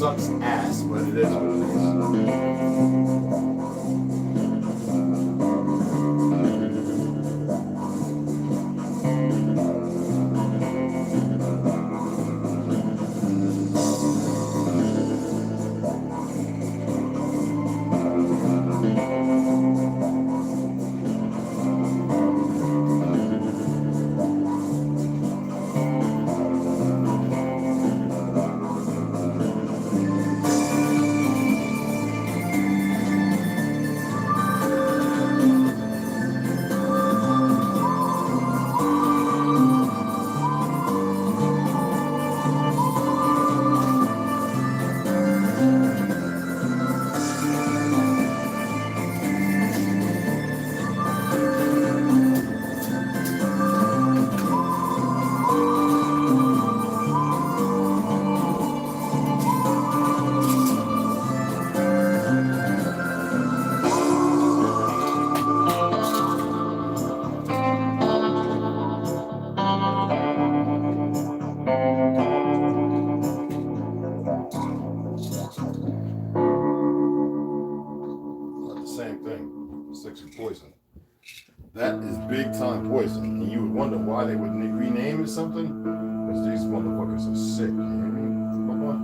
Sucks ass, but it is what it is. Poison. That is big time poison. And you would wonder why they would rename it something? Because these motherfuckers are sick. You hear me? Come on.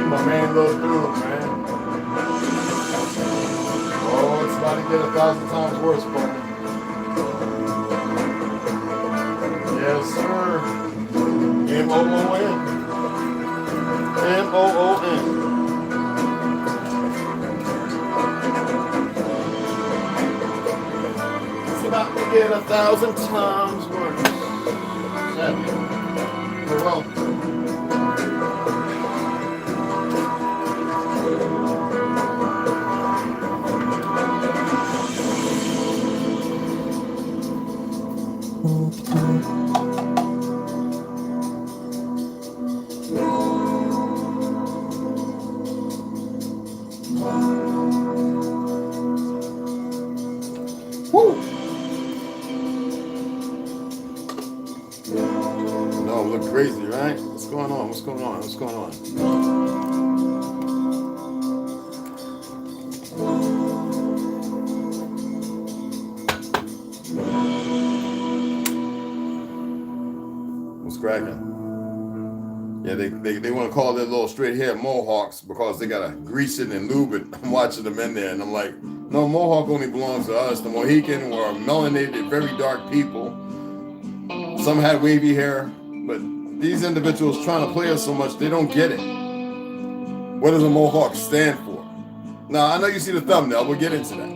My man goes through it, man. Oh, it's about to get 1,000 times worse for me. Yes, sir. M-O-O-N. M-O-O-N. It's about to get 1,000 times worse. Well. Woo! No, look crazy, right? What's going on? What's going on? What's going on? What's cracking? Yeah, they want to call their little straight hair mohawks because they gotta grease it and lube it. I'm watching them in there, and I'm like, no, mohawk only belongs to us. The Mohican or melanated, very dark people. Some had wavy hair, but these individuals trying to play us so much, they don't get it. What does a mohawk stand for? Now, I know you see the thumbnail. We'll get into that.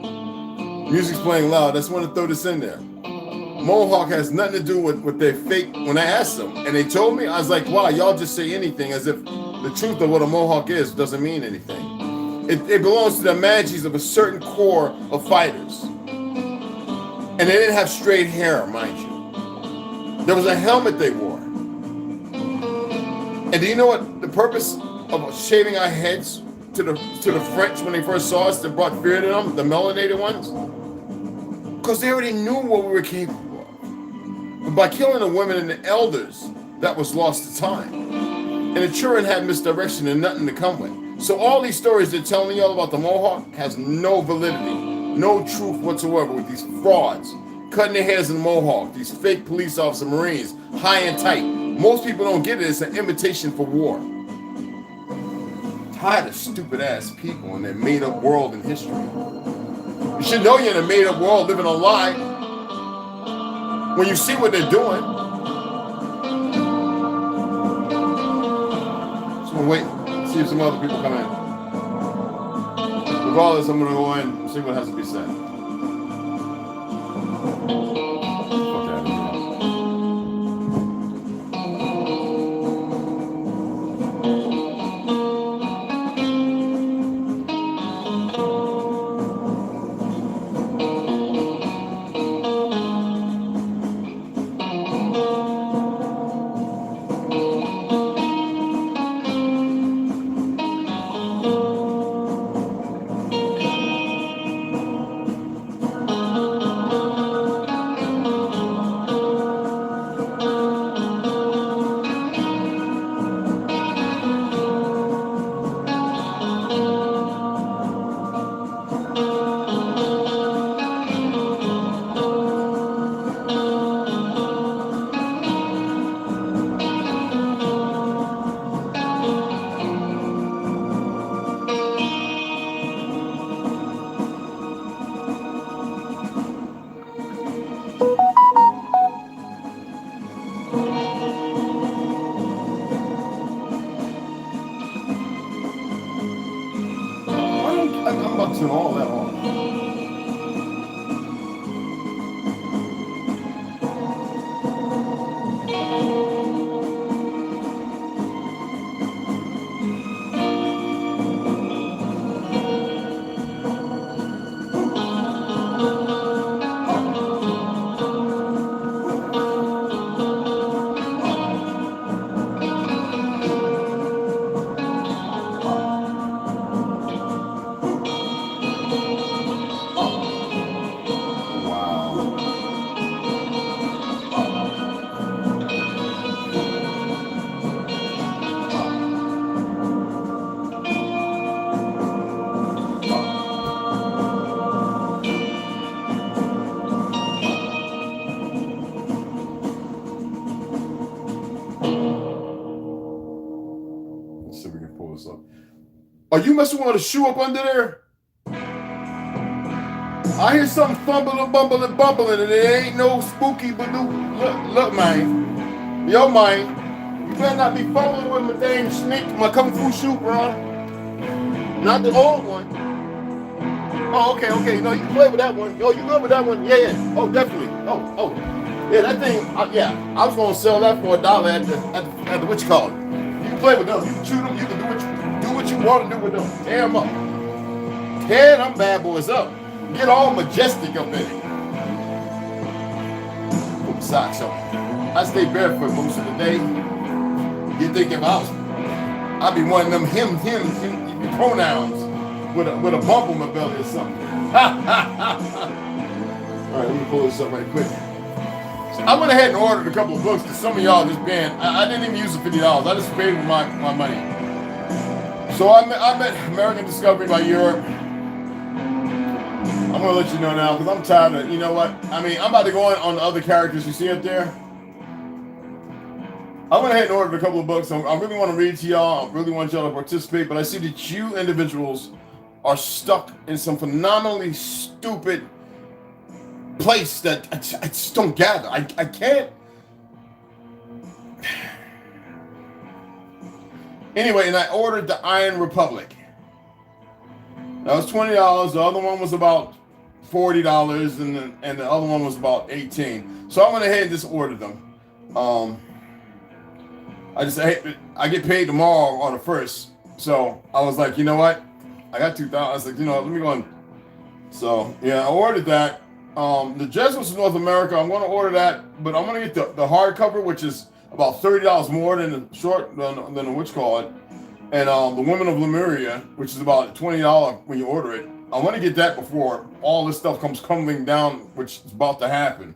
Music's playing loud. I just want to throw this in there. Mohawk has nothing to do with their fake. When I asked them, and they told me, I was like, wow, y'all just say anything as if the truth of what a mohawk is doesn't mean anything. It belongs to the Manchis of a certain core of fighters. And they didn't have straight hair, mind you. There was a helmet they wore. And do you know what the purpose of shaving our heads to the French when they first saw us that brought fear to them, the melanated ones? Because they already knew what we were capable of. But by killing the women and the elders, that was lost to time. And the children had misdirection and nothing to come with. So all these stories they're telling y'all about the Mohawk has no validity, no truth whatsoever with these frauds, cutting their hairs in the Mohawk, these fake police officer Marines, high and tight. Most people don't get it. It's an invitation for war. Tired of stupid ass people in their made up world and history. You should know you're in a made up world living a lie when you see what they're doing. Just gonna wait, see if some other people come in. Regardless, I'm gonna go in and see what has to be said. I'm about to turn all that on. Let's see if we can pull this up. Are you messing with a shoe up under there? I hear something fumbling, bumbling, bumbling, and it ain't no spooky baloo. Look, man. Yo, man. You better not be fumbling with my dang snake, my kung fu shoe, bro. Not the old one. Oh, okay. No, you can play with that one. Yo, you good with that one? Yeah. Oh, definitely. Oh. Yeah, that thing, yeah. I was going to sell that for $1 at the what you call it. You can play with them. You can shoot them. You can do what you want to do with them. Tear them up. Tear them bad boys up. Get all majestic up in it. Put socks on. I stay barefoot most of the day. You think if I'd be one of them him pronouns with a bump on my belly or something. All right, let me pull this up right quick. So I went ahead and ordered a couple of books that some of y'all just banned. I didn't even use the $50. I just paid with my money. So I met American Discovery by Europe. I'm gonna let you know now because I'm tired of, you know what? I mean, I'm about to go on the other characters you see up there. I went ahead and ordered a couple of books. I really want to read to y'all. I really want y'all to participate, but I see that you individuals are stuck in some phenomenally stupid place that I just don't gather. I can't. Anyway, and I ordered the Iron Republic. That was $20. The other one was about $40, and the other one was about $18. So I went ahead and just ordered them. I get paid tomorrow on the 1st. So I was like, you know what? I got $2,000. I was like, you know, let me go on. So yeah, I ordered that. The Jesuits of North America, I'm going to order that, but I'm going to get the hardcover, which is about $30 more than the short than the what's called, and the Women of Lemuria, which is about $20 when you order it. I want to get that before all this stuff comes crumbling down, which is about to happen.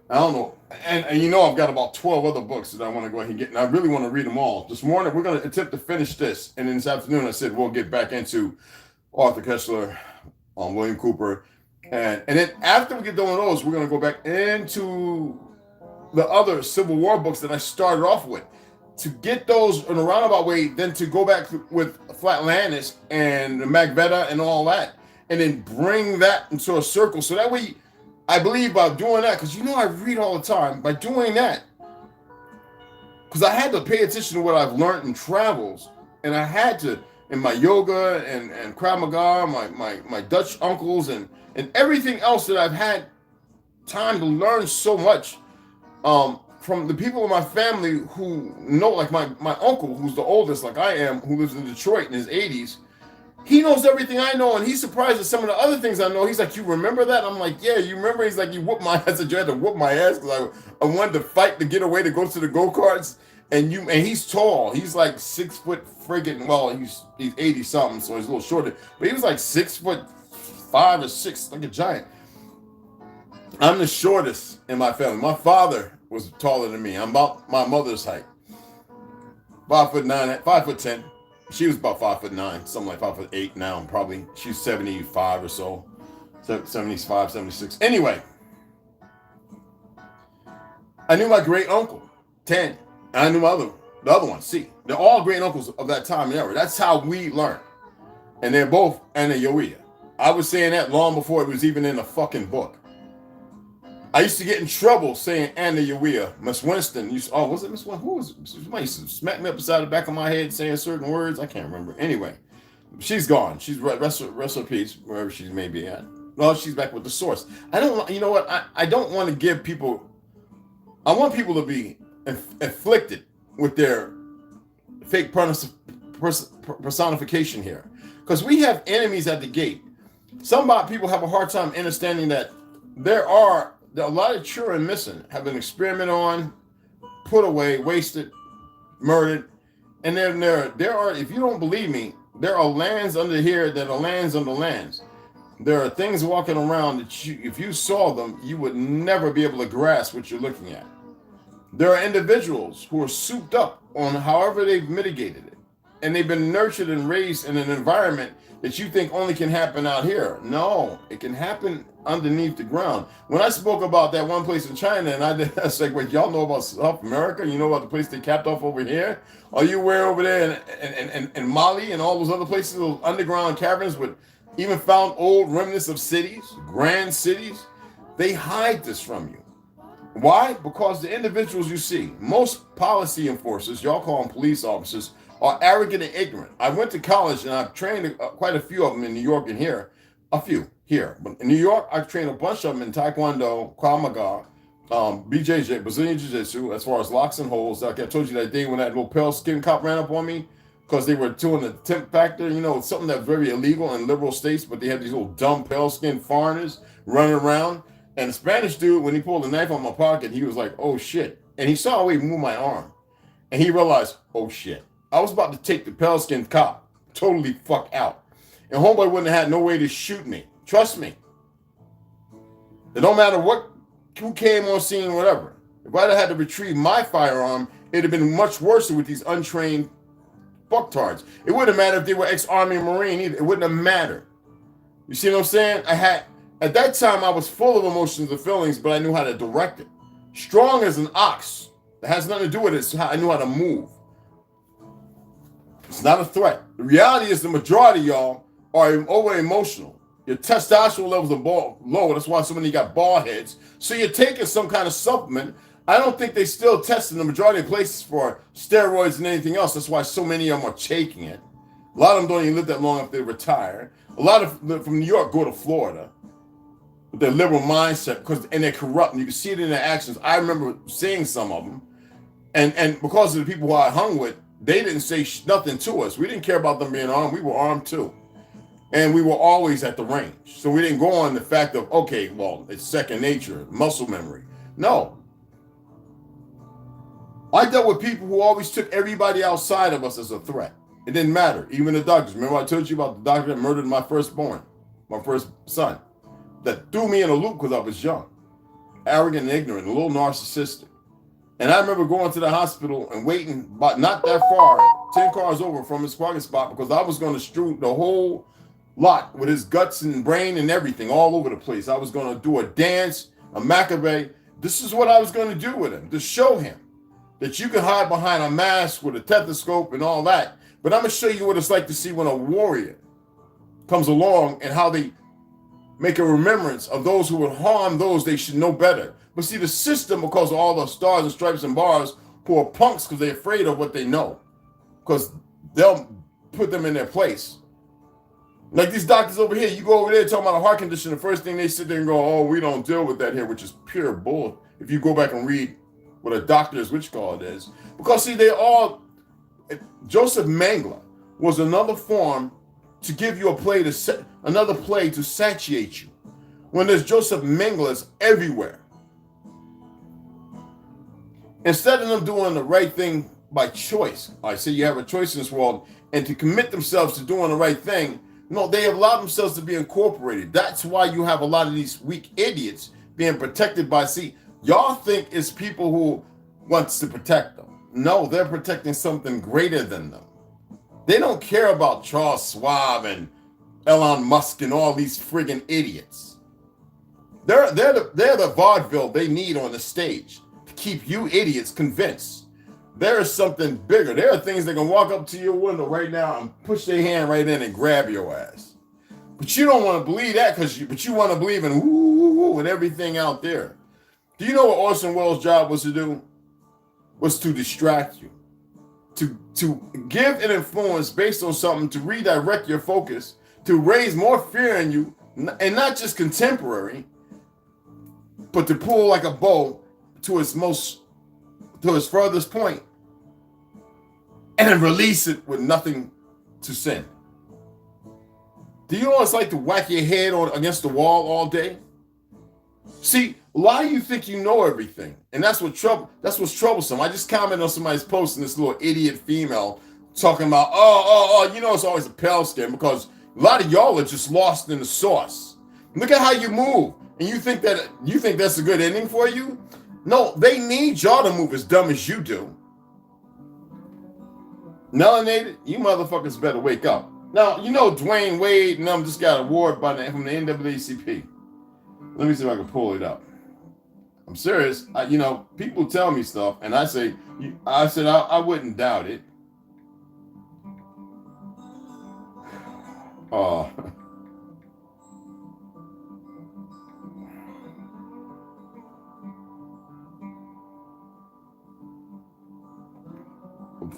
I don't know, and you know I've got about 12 other books that I want to go ahead and get, and I really want to read them all. This morning we're going to attempt to finish this, and then this afternoon I said we'll get back into Arthur Koestler, William Cooper, and then after we get done with those, we're going to go back into the other Civil War books that I started off with, to get those in a roundabout way, then to go back with Flatlandis and Magvetta and all that, and then bring that into a circle. So that way, I believe by doing that, because you know I read all the time, by doing that, because I had to pay attention to what I've learned in travels, and I had to, in my yoga and Krav Maga, my Dutch uncles, and everything else that I've had time to learn so much from the people in my family who know, like my uncle, who's the oldest, like I am, who lives in Detroit in his 80s. He knows everything I know, and he's surprised at some of the other things I know. He's like, you remember that? I'm like, yeah, you remember? He's like, you whooped my ass. I said, you had to whoop my ass because I wanted to fight to get away to go to the go-karts. And he's tall. He's like 6 foot friggin', well, he's 80 something, so he's a little shorter. But he was like 6'5" or 6, like a giant. I'm the shortest in my family. My father was taller than me. I'm about my mother's height. 5'9", 5'10". She was about 5'9", something like 5'8" now. Probably she's 75 or so, 75, 76. Anyway, I knew my great uncle, 10. And I knew the other one, C. They're all great uncles of that time and era. That's how we learned. And they're both Anayoia. I was saying that long before it was even in a fucking book. I used to get in trouble saying Anayoia. Miss Winston used to, was it Miss Winston? Who was it? Somebody used to smack me upside the back of my head saying certain words. I can't remember. Anyway, she's gone. She's rest her peace, wherever she may be at. Well, she's back with the source. I don't, you know what? I don't want to give people, I want people to be afflicted with their fake personification here. Because we have enemies at the gate. Some people have a hard time understanding that there are a lot of children missing, have been experimented on, put away, wasted, murdered. And then there are, if you don't believe me, there are lands under here that are lands under lands. There are things walking around that if you saw them, you would never be able to grasp what you're looking at. There are individuals who are souped up on however they've mitigated it. And they've been nurtured and raised in an environment that you think only can happen out here. No, it can happen underneath the ground. When I spoke about that one place in China, and I was like, wait, y'all know about South America? You know about the place they capped off over here? Are you aware over there in Mali and all those other places, those underground caverns with even found old remnants of cities, grand cities? They hide this from you. Why? Because the individuals you see, most policy enforcers, y'all call them police officers, are arrogant and ignorant. I went to college and I've trained quite a few of them in New York and here. A few here. But in New York, I've trained a bunch of them in Taekwondo, Krav Maga, BJJ, Brazilian Jiu-Jitsu, as far as locks and holds. Like I told you that day when that little pale skin cop ran up on me because they were doing the temp factor, you know, something that's very illegal in liberal states, but they have these little dumb pale skin foreigners running around. And the Spanish dude, when he pulled the knife on my pocket, he was like, oh shit. And he saw a way to move my arm. And he realized, oh shit. I was about to take the pale skinned cop totally fuck out. And homeboy wouldn't have had no way to shoot me. Trust me. It don't matter who came on scene, whatever. If I'd have had to retrieve my firearm, it'd have been much worse with these untrained fucktards. It wouldn't matter if they were ex-Army or Marine either. It wouldn't have mattered. You see what I'm saying? At that time, I was full of emotions and feelings, but I knew how to direct it. Strong as an ox, It has nothing to do with it. It's how I knew how to move. It's not a threat. The reality is the majority of y'all are over emotional. Your testosterone levels are low. That's why so many got bald heads. So you're taking some kind of supplement. I don't think they still test in the majority of places for steroids and anything else. That's why so many of them are taking it. A lot of them don't even live that long if they retire. A lot of them from New York go to Florida with their liberal mindset and they're corrupt. And you can see it in their actions. I remember seeing some of them. And because of the people who I hung with, they didn't say nothing to us. We didn't care about them being armed. We were armed too. And we were always at the range. So we didn't go on the fact of, okay, well, it's second nature, muscle memory. No. I dealt with people who always took everybody outside of us as a threat. It didn't matter. Even the doctors. Remember I told you about the doctor that murdered my firstborn, my first son, that threw me in a loop because I was young, arrogant and ignorant, a little narcissistic. And I remember going to the hospital and waiting, but not that far, 10 cars over from his parking spot, because I was going to strew the whole lot with his guts and brain and everything all over the place. I was going to do a dance, a Maccabee. This is what I was going to do with him, to show him that you can hide behind a mask with a stethoscope and all that. But I'm going to show you what it's like to see when a warrior comes along and how they make a remembrance of those who would harm those they should know better. But see, the system, because of all the stars and stripes and bars, who are punks because they're afraid of what they know, because they'll put them in their place. Like these doctors over here, you go over there talking about a heart condition, the first thing they sit there and go, oh, we don't deal with that here, which is pure bull. If you go back and read what a doctor's which call it is. Because see, Joseph Mengele was another form to give you another play to satiate you. When there's Joseph Mengeles everywhere. Instead of them doing the right thing by choice, I say you have a choice in this world, and to commit themselves to doing the right thing, no, they allow themselves to be incorporated. That's why you have a lot of these weak idiots being protected by, y'all think it's people who wants to protect them. No, they're protecting something greater than them. They don't care about Charles Schwab and Elon Musk and all these friggin' idiots. They're the vaudeville they need on the stage to keep you idiots convinced. There is something bigger. There are things that can walk up to your window right now and push their hand right in and grab your ass. But you don't want to believe that but you want to believe in woo and everything out there. Do you know what Orson Welles' job was to do? Was to distract you. To give an influence based on something, to redirect your focus, to raise more fear in you, and not just contemporary, but to pull like a bow to its furthest point, and then release it with nothing to send. Do you know what it's like to whack your head against the wall all day? See, a lot of you think you know everything, and that's what's troublesome. I just commented on somebody's post, and this little idiot female talking about, it's always a pale skin, because a lot of y'all are just lost in the sauce. Look at how you move, and you think that's a good ending for you? No, they need y'all to move as dumb as you do. Melanated, you motherfuckers better wake up. Now, you know Dwayne Wade and them just got an award from the NAACP. Let me see if I can pull it up. I'm serious. People tell me stuff, and I said I wouldn't doubt it.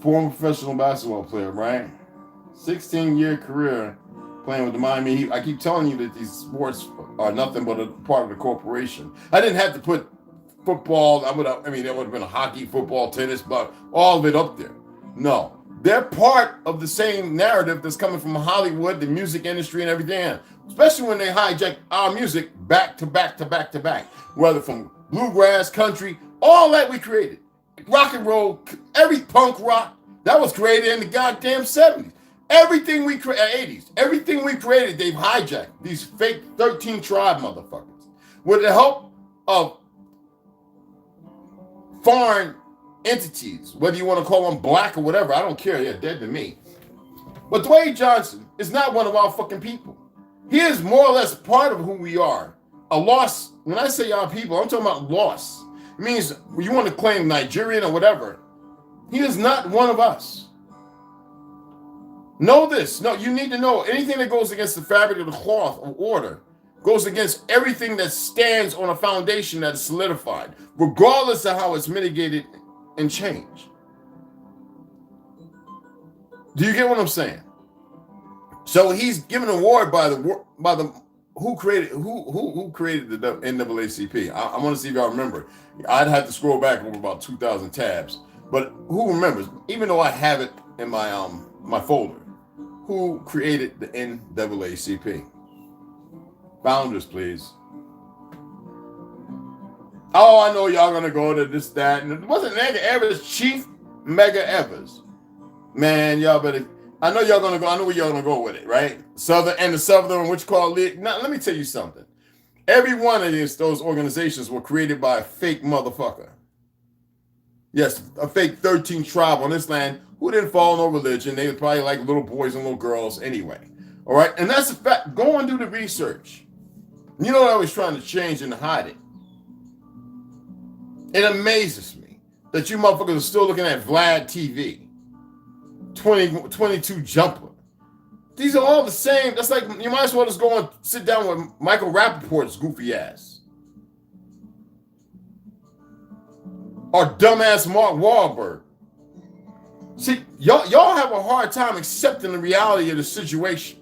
Former professional basketball player, right? 16-year career playing with the Miami Heat. I keep telling you that these sports are nothing but a part of the corporation. I didn't have to put football. There would have been a hockey, football, tennis, but all of it up there. No, they're part of the same narrative that's coming from Hollywood, the music industry, and everything. Especially when they hijack our music back to back to back to back, whether from bluegrass, country, all that we created. Rock and roll, every punk rock, that was created in the goddamn 70s. Everything we created, 80s, everything we created, they've hijacked. These fake 13 tribe motherfuckers. With the help of foreign entities, whether you want to call them black or whatever, I don't care, they're dead to me. But Dwayne Johnson is not one of our fucking people. He is more or less part of who we are. A loss, when I say our people, I'm talking about loss. means you want to claim Nigerian or whatever. He is not one of us. Know this. No, you need to know anything that goes against the fabric of the cloth of order goes against everything that stands on a foundation that is solidified, regardless of how it's mitigated and changed. Do you get what I'm saying? So he's given an award by the who created the NAACP. I want to see if y'all remember. I'd have to scroll back over about 2,000 tabs, but who remembers? Even though I have it in my my folder, who created the NAACP? Founders, please. Oh, I know y'all gonna go to this, that, and it wasn't Mega Evers, Chief Mega Evers. Man, y'all better. I know y'all gonna go. I know where y'all gonna go with it, right? The Southern, which called League. Now, let me tell you something. Every one of those organizations were created by a fake motherfucker. Yes, a fake 13 tribe on this land who didn't follow no religion. They were probably like little boys and little girls anyway. All right, and that's a fact. Go and do the research. You know what I was trying to change and hide it. It amazes me that you motherfuckers are still looking at Vlad TV. 22 Jumper. These are all the same. That's like, you might as well just go and sit down with Michael Rappaport's goofy ass. Or dumbass Mark Wahlberg. See, y'all have a hard time accepting the reality of the situation.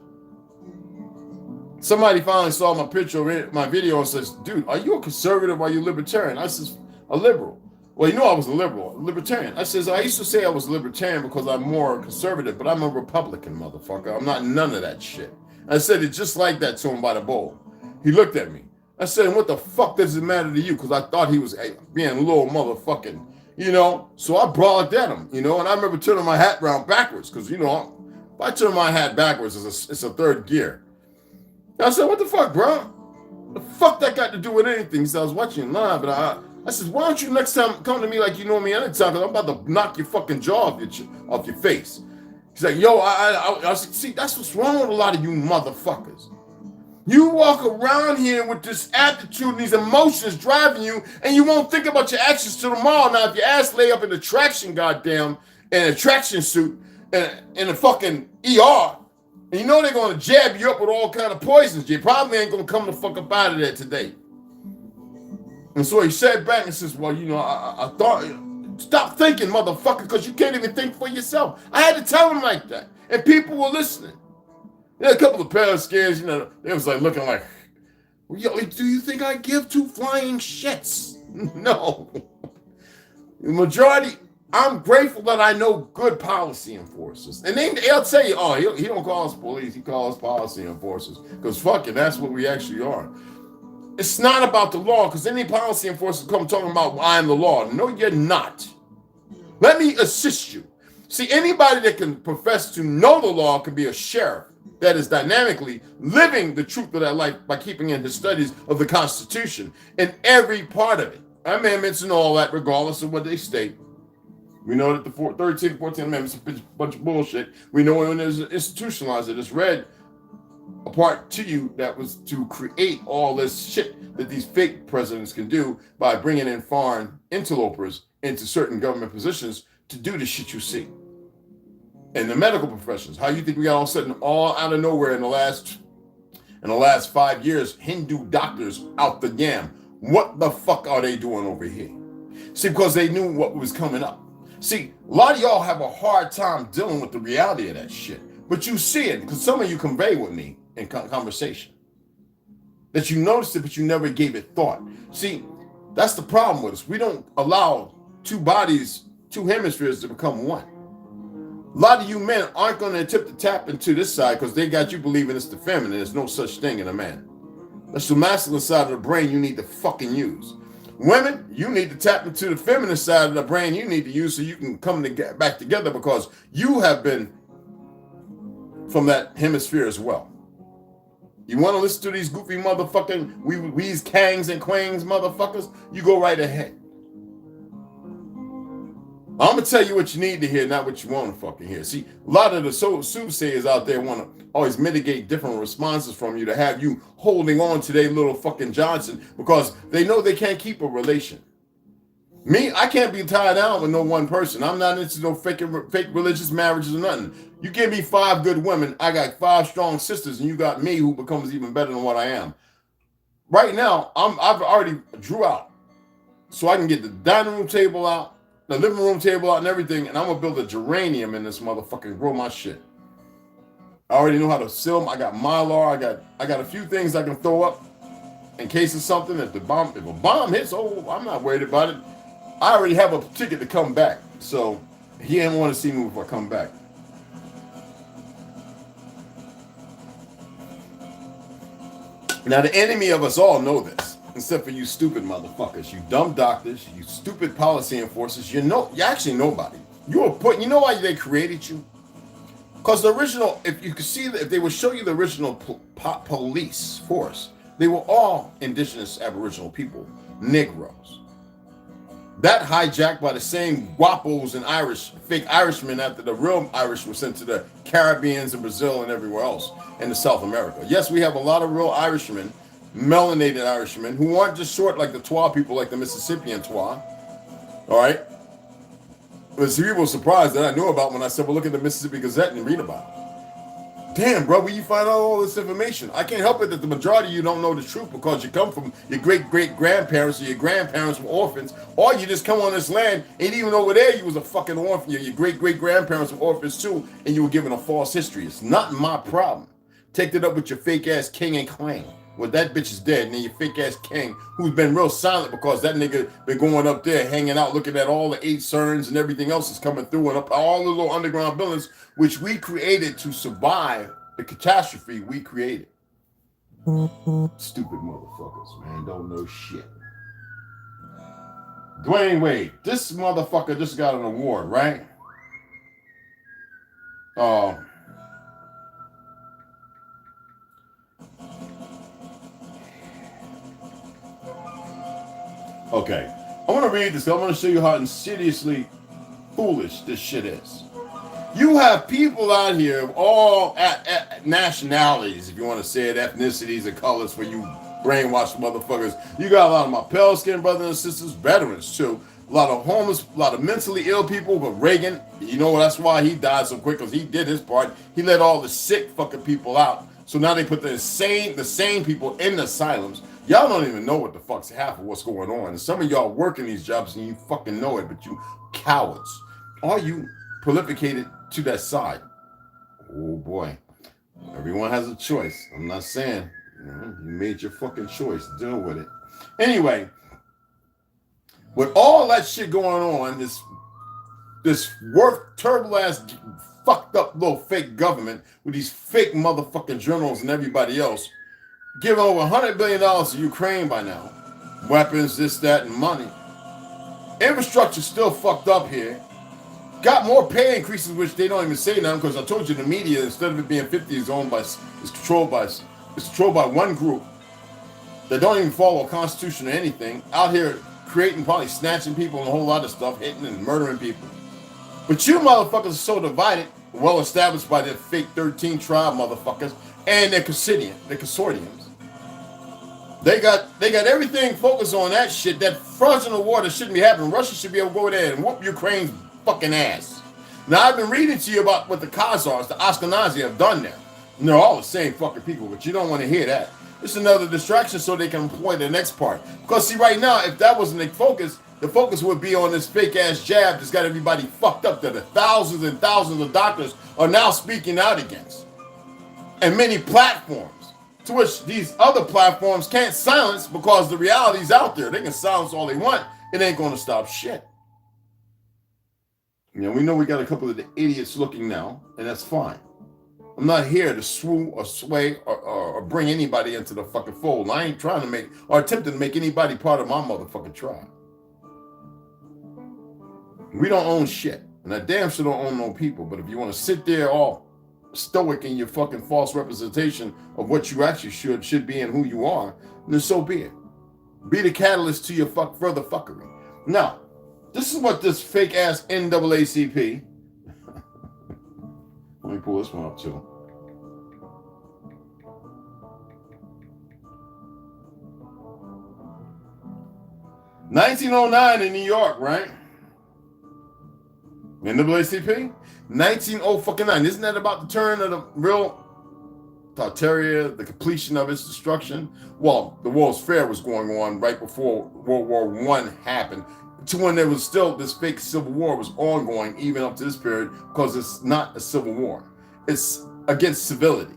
Somebody finally saw my picture, my video, and says, dude, are you a conservative or are you libertarian? I says, a liberal. Well, you know I was a libertarian. I says, I used to say I was a libertarian because I'm more conservative, but I'm a Republican, motherfucker. I'm not none of that shit. I said it just like that to him by the bowl. He looked at me. I said, what the fuck does it matter to you? Because I thought he was being a little motherfucking, you know. So I brawled at him, you know, and I remember turning my hat around backwards because, you know, if I turn my hat backwards, it's a third gear. I said, what the fuck, bro? The fuck that got to do with anything? He said, I was watching live, but I said, why don't you next time come to me like you know me anytime? Because I'm about to knock your fucking jaw off your face. He's like, yo, I said, see, that's what's wrong with a lot of you motherfuckers. You walk around here with this attitude and these emotions driving you, and you won't think about your actions till tomorrow. Now, if your ass lay up in the traction, goddamn, in a traction suit, in a fucking ER, and you know they're going to jab you up with all kind of poisons, you probably ain't going to come the fuck up out of there today. And so he sat back and says, well, you know, I thought, stop thinking, motherfucker, because you can't even think for yourself. I had to tell him like that. And people were listening. There a couple of pair scares, you know, they was like looking like, yo, do you think I give two flying shits? No. The majority, I'm grateful that I know good policy enforcers. And they'll tell you, oh, he don't call us police, he calls policy enforcers. Because fuck it, that's what we actually are. It's not about the law, because any policy enforcers come talking about I'm the law. No, you're not. Let me assist you. See, anybody that can profess to know the law can be a sheriff that is dynamically living the truth of that life by keeping in his studies of the Constitution in every part of it. Amendments and all that, regardless of what they state. We know that the 13th, 14th Amendments is a bunch of bullshit. We know when there's institutionalized it, it's read a part to you that was to create all this shit that these fake presidents can do by bringing in foreign interlopers into certain government positions to do the shit you see. In the medical professions, how you think we got all sudden all out of nowhere in the last 5 years, Hindu doctors out the yam. What the fuck are they doing over here? See, because they knew what was coming up. See, a lot of y'all have a hard time dealing with the reality of that shit. But you see it, because some of you convey with me in conversation. That you noticed it, but you never gave it thought. See, that's the problem with us. We don't allow two bodies, two hemispheres to become one. A lot of you men aren't going to attempt to tap into this side because they got you believing it's the feminine. There's no such thing in a man. That's the masculine side of the brain you need to fucking use. Women, you need to tap into the feminine side of the brain you need to use so you can come back together because you have been from that hemisphere as well. You want to listen to these goofy motherfucking wees, kangs, and quangs motherfuckers? You go right ahead. I'm going to tell you what you need to hear, not what you want to fucking hear. See, a lot of the soothsayers out there want to always mitigate different responses from you to have you holding on to their little fucking Johnson because they know they can't keep a relation. Me, I can't be tied down with no one person. I'm not into no fake religious marriages or nothing. You give me 5 good women, I got 5 strong sisters, and you got me who becomes even better than what I am. Right now, I've already drew out, so I can get the dining room table out, the living room table out, and everything, and I'm gonna build a geranium in this motherfucker and grow my shit. I already know how to seal them. I got mylar. I got a few things I can throw up in case of something. If a bomb hits, oh, I'm not worried about it. I already have a ticket to come back, so he didn't want to see me before I come back. Now the enemy of us all know this, except for you stupid motherfuckers, you dumb doctors, you stupid policy enforcers. You're actually nobody. You know why they created you? Because the original, if you could see, if they would show you the original police force, they were all indigenous Aboriginal people, Negroes. That hijacked by the same guapos and fake Irishmen after the real Irish were sent to the Caribbeans and Brazil and everywhere else in the South America. Yes, we have a lot of real Irishmen, melanated Irishmen, who aren't just short like the Twa people, like the Mississippian Twa. All right? But see, people were surprised that I knew about when I said, well, look at the Mississippi Gazette and read about it. Damn, bro, where you find out all this information? I can't help it that the majority of you don't know the truth because you come from your great-great-grandparents or your grandparents were orphans, or you just come on this land and even over there you was a fucking orphan. Your great-great-grandparents were orphans too, and you were given a false history. It's not my problem. Take it up with your fake-ass king and clan. Well, that bitch is dead, and then your fake-ass king, who's been real silent because that nigga been going up there, hanging out, looking at all the 8 cerns and everything else is coming through, and up all the little underground buildings, which we created to survive the catastrophe we created. Stupid motherfuckers, man, don't know shit. Dwayne Wade, this motherfucker just got an award, right? Okay, I want to read this. I want to show you how insidiously foolish this shit is. You have people out here of all nationalities, if you want to say it, ethnicities and colors for you brainwashed motherfuckers. You got a lot of my pale skinned brothers and sisters, veterans too. A lot of homeless, a lot of mentally ill people. But Reagan, you know, that's why he died so quick, because he did his part. He let all the sick fucking people out. So now they put the sane people in the asylums. Y'all don't even know what the fuck's half of what's going on. And some of y'all working these jobs and you fucking know it, but you cowards. Are you prolificated to that side? Oh boy. Everyone has a choice. I'm not saying, you made your fucking choice. Deal with it. Anyway, with all that shit going on, this turtle ass fucked up little fake government with these fake motherfucking journals and everybody else giving over $100 billion to Ukraine by now. Weapons, this, that, and money. Infrastructure's still fucked up here. Got more pay increases, which they don't even say now, because I told you the media, instead of it being 50, is controlled by one group that don't even follow a constitution or anything, out here creating, probably snatching people and a whole lot of stuff, hitting and murdering people. But you motherfuckers are so divided, well established by their fake 13 tribe motherfuckers and their consortiums. They got everything focused on that shit. That frozen war that shouldn't be happening. Russia should be able to go there and whoop Ukraine's fucking ass. Now, I've been reading to you about what the Khazars, the Ashkenazi, have done there. And they're all the same fucking people, but you don't want to hear that. It's another distraction so they can employ the next part. Because, see, right now, if that wasn't the focus would be on this fake-ass jab that's got everybody fucked up that the thousands and thousands of doctors are now speaking out against. And many platforms, to which these other platforms can't silence because the reality's out there. They can silence all they want. It ain't going to stop shit. You know, we know we got a couple of the idiots looking now, and that's fine. I'm not here to swoo or sway or bring anybody into the fucking fold. I ain't trying to make or attempting to make anybody part of my motherfucking tribe. We don't own shit. And I damn sure don't own no people. But if you want to sit there all stoic in your fucking false representation of what you actually should be and who you are, then so be it. Be the catalyst to your further fuckery. Now, this is what this fake ass NAACP. Let me pull this one up too. 1909 in New York, right? NAACP? 190-fucking-9. Isn't that about the turn of the real Tartaria, the completion of its destruction? Well, the World's Fair was going on right before World War I happened, to when there was still this fake civil war was ongoing even up to this period, because it's not a civil war. It's against civility.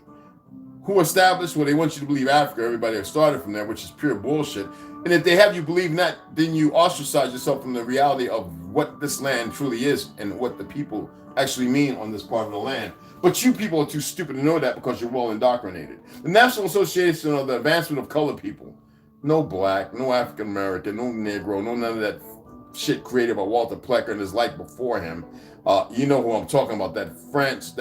Who established? Well, they want you to believe Africa. Everybody started from there, which is pure bullshit. And if they have you believe that, then you ostracize yourself from the reality of what this land truly is and what the people actually mean on this part of the land. But you people are too stupid to know that because you're well indoctrinated. The National Association of the Advancement of Colored People, no black, no African American, no Negro, no none of that shit created by Walter Plecker and his like before him. You know who I'm talking about? That French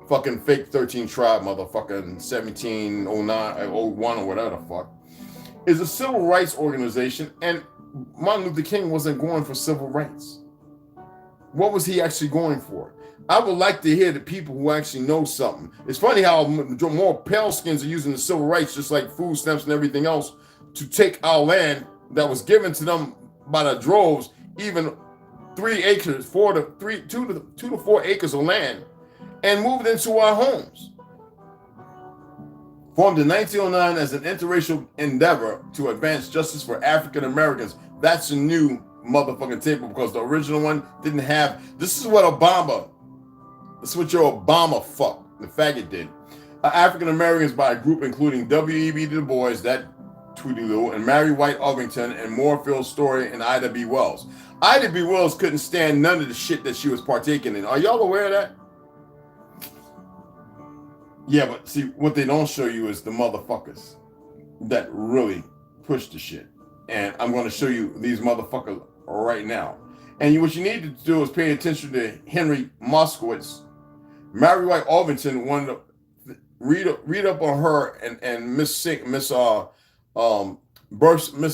fucking fake 13 tribe motherfucking 1709, 01 or whatever the fuck, is a civil rights organization, and Martin Luther King wasn't going for civil rights. What was he actually going for? I would like to hear the people who actually know something. It's funny how more pale skins are using the civil rights, just like food stamps and everything else, to take our land that was given to them by the droves, even 3 acres, 2 to 4 acres of land, and moved into our homes. Formed in 1909 as an interracial endeavor to advance justice for African Americans. That's a new motherfucking table, because the original one didn't have. This is what your Obama fuck, the faggot, did. African Americans by a group including W.E.B. Du Bois, that Tweety Lou, and Mary White Ovington, and Moorfield Story, and Ida B. Wells. Ida B. Wells couldn't stand none of the shit that she was partaking in. Are y'all aware of that? Yeah, but see, what they don't show you is the motherfuckers that really push the shit. And I'm going to show you these motherfuckers right now. And what you need to do is pay attention to Henry Moskowitz. Mary White Ovington wanted to read up on her, and Miss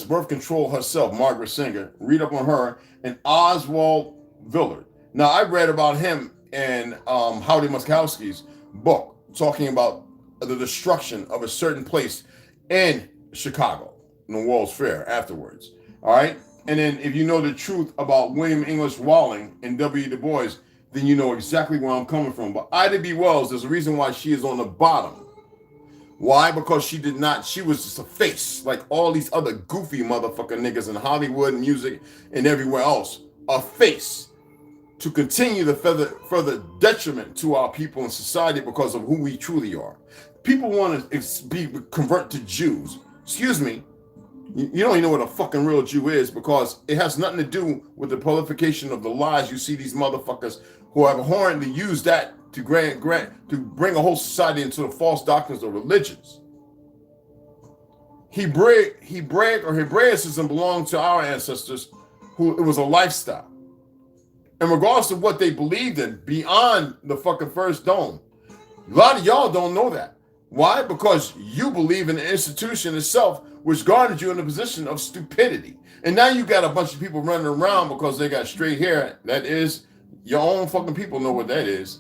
Birth Control herself, Margaret Singer. Read up on her, and Oswald Villard. Now, I read about him in Howdy Muskowski's book, talking about the destruction of a certain place in Chicago, in the World's Fair afterwards. All right? And then if you know the truth about William English Walling and W. Du Bois, then you know exactly where I'm coming from. But Ida B. Wells, there's a reason why she is on the bottom. Why? Because she was just a face, like all these other goofy motherfucking niggas in Hollywood, music, and everywhere else. A face to continue the further detriment to our people and society because of who we truly are. People want to convert to Jews. Excuse me, you don't even know what a fucking real Jew is, because it has nothing to do with the proliferation of the lies you see these motherfuckers who have horribly used that to bring a whole society into the false doctrines of religions. Hebraicism belonged to our ancestors, who it was a lifestyle. And regardless of what they believed in, beyond the fucking first dome, a lot of y'all don't know that. Why? Because you believe in the institution itself, which guarded you in a position of stupidity. And now you got a bunch of people running around because they got straight hair. That is, your own fucking people know what that is.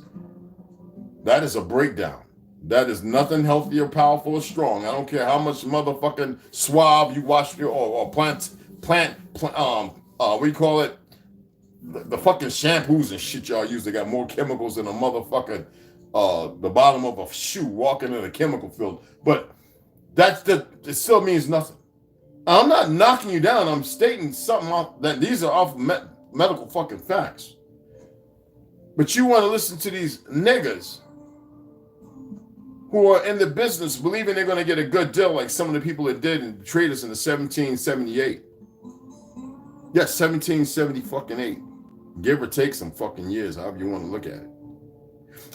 That is a breakdown. That is nothing healthy or powerful or strong. I don't care how much motherfucking suave you wash your or plant what do you call it? The fucking shampoos and shit y'all use, they got more chemicals than a motherfucking the bottom of a shoe walking in a chemical field. But it still means nothing. I'm not knocking you down. I'm stating something off that these are off medical fucking facts. But you want to listen to these niggas who are in the business believing they're going to get a good deal, like some of the people that did and betrayed us in the 1778. Yes, 1778. Give or take some fucking years, however you want to look at it.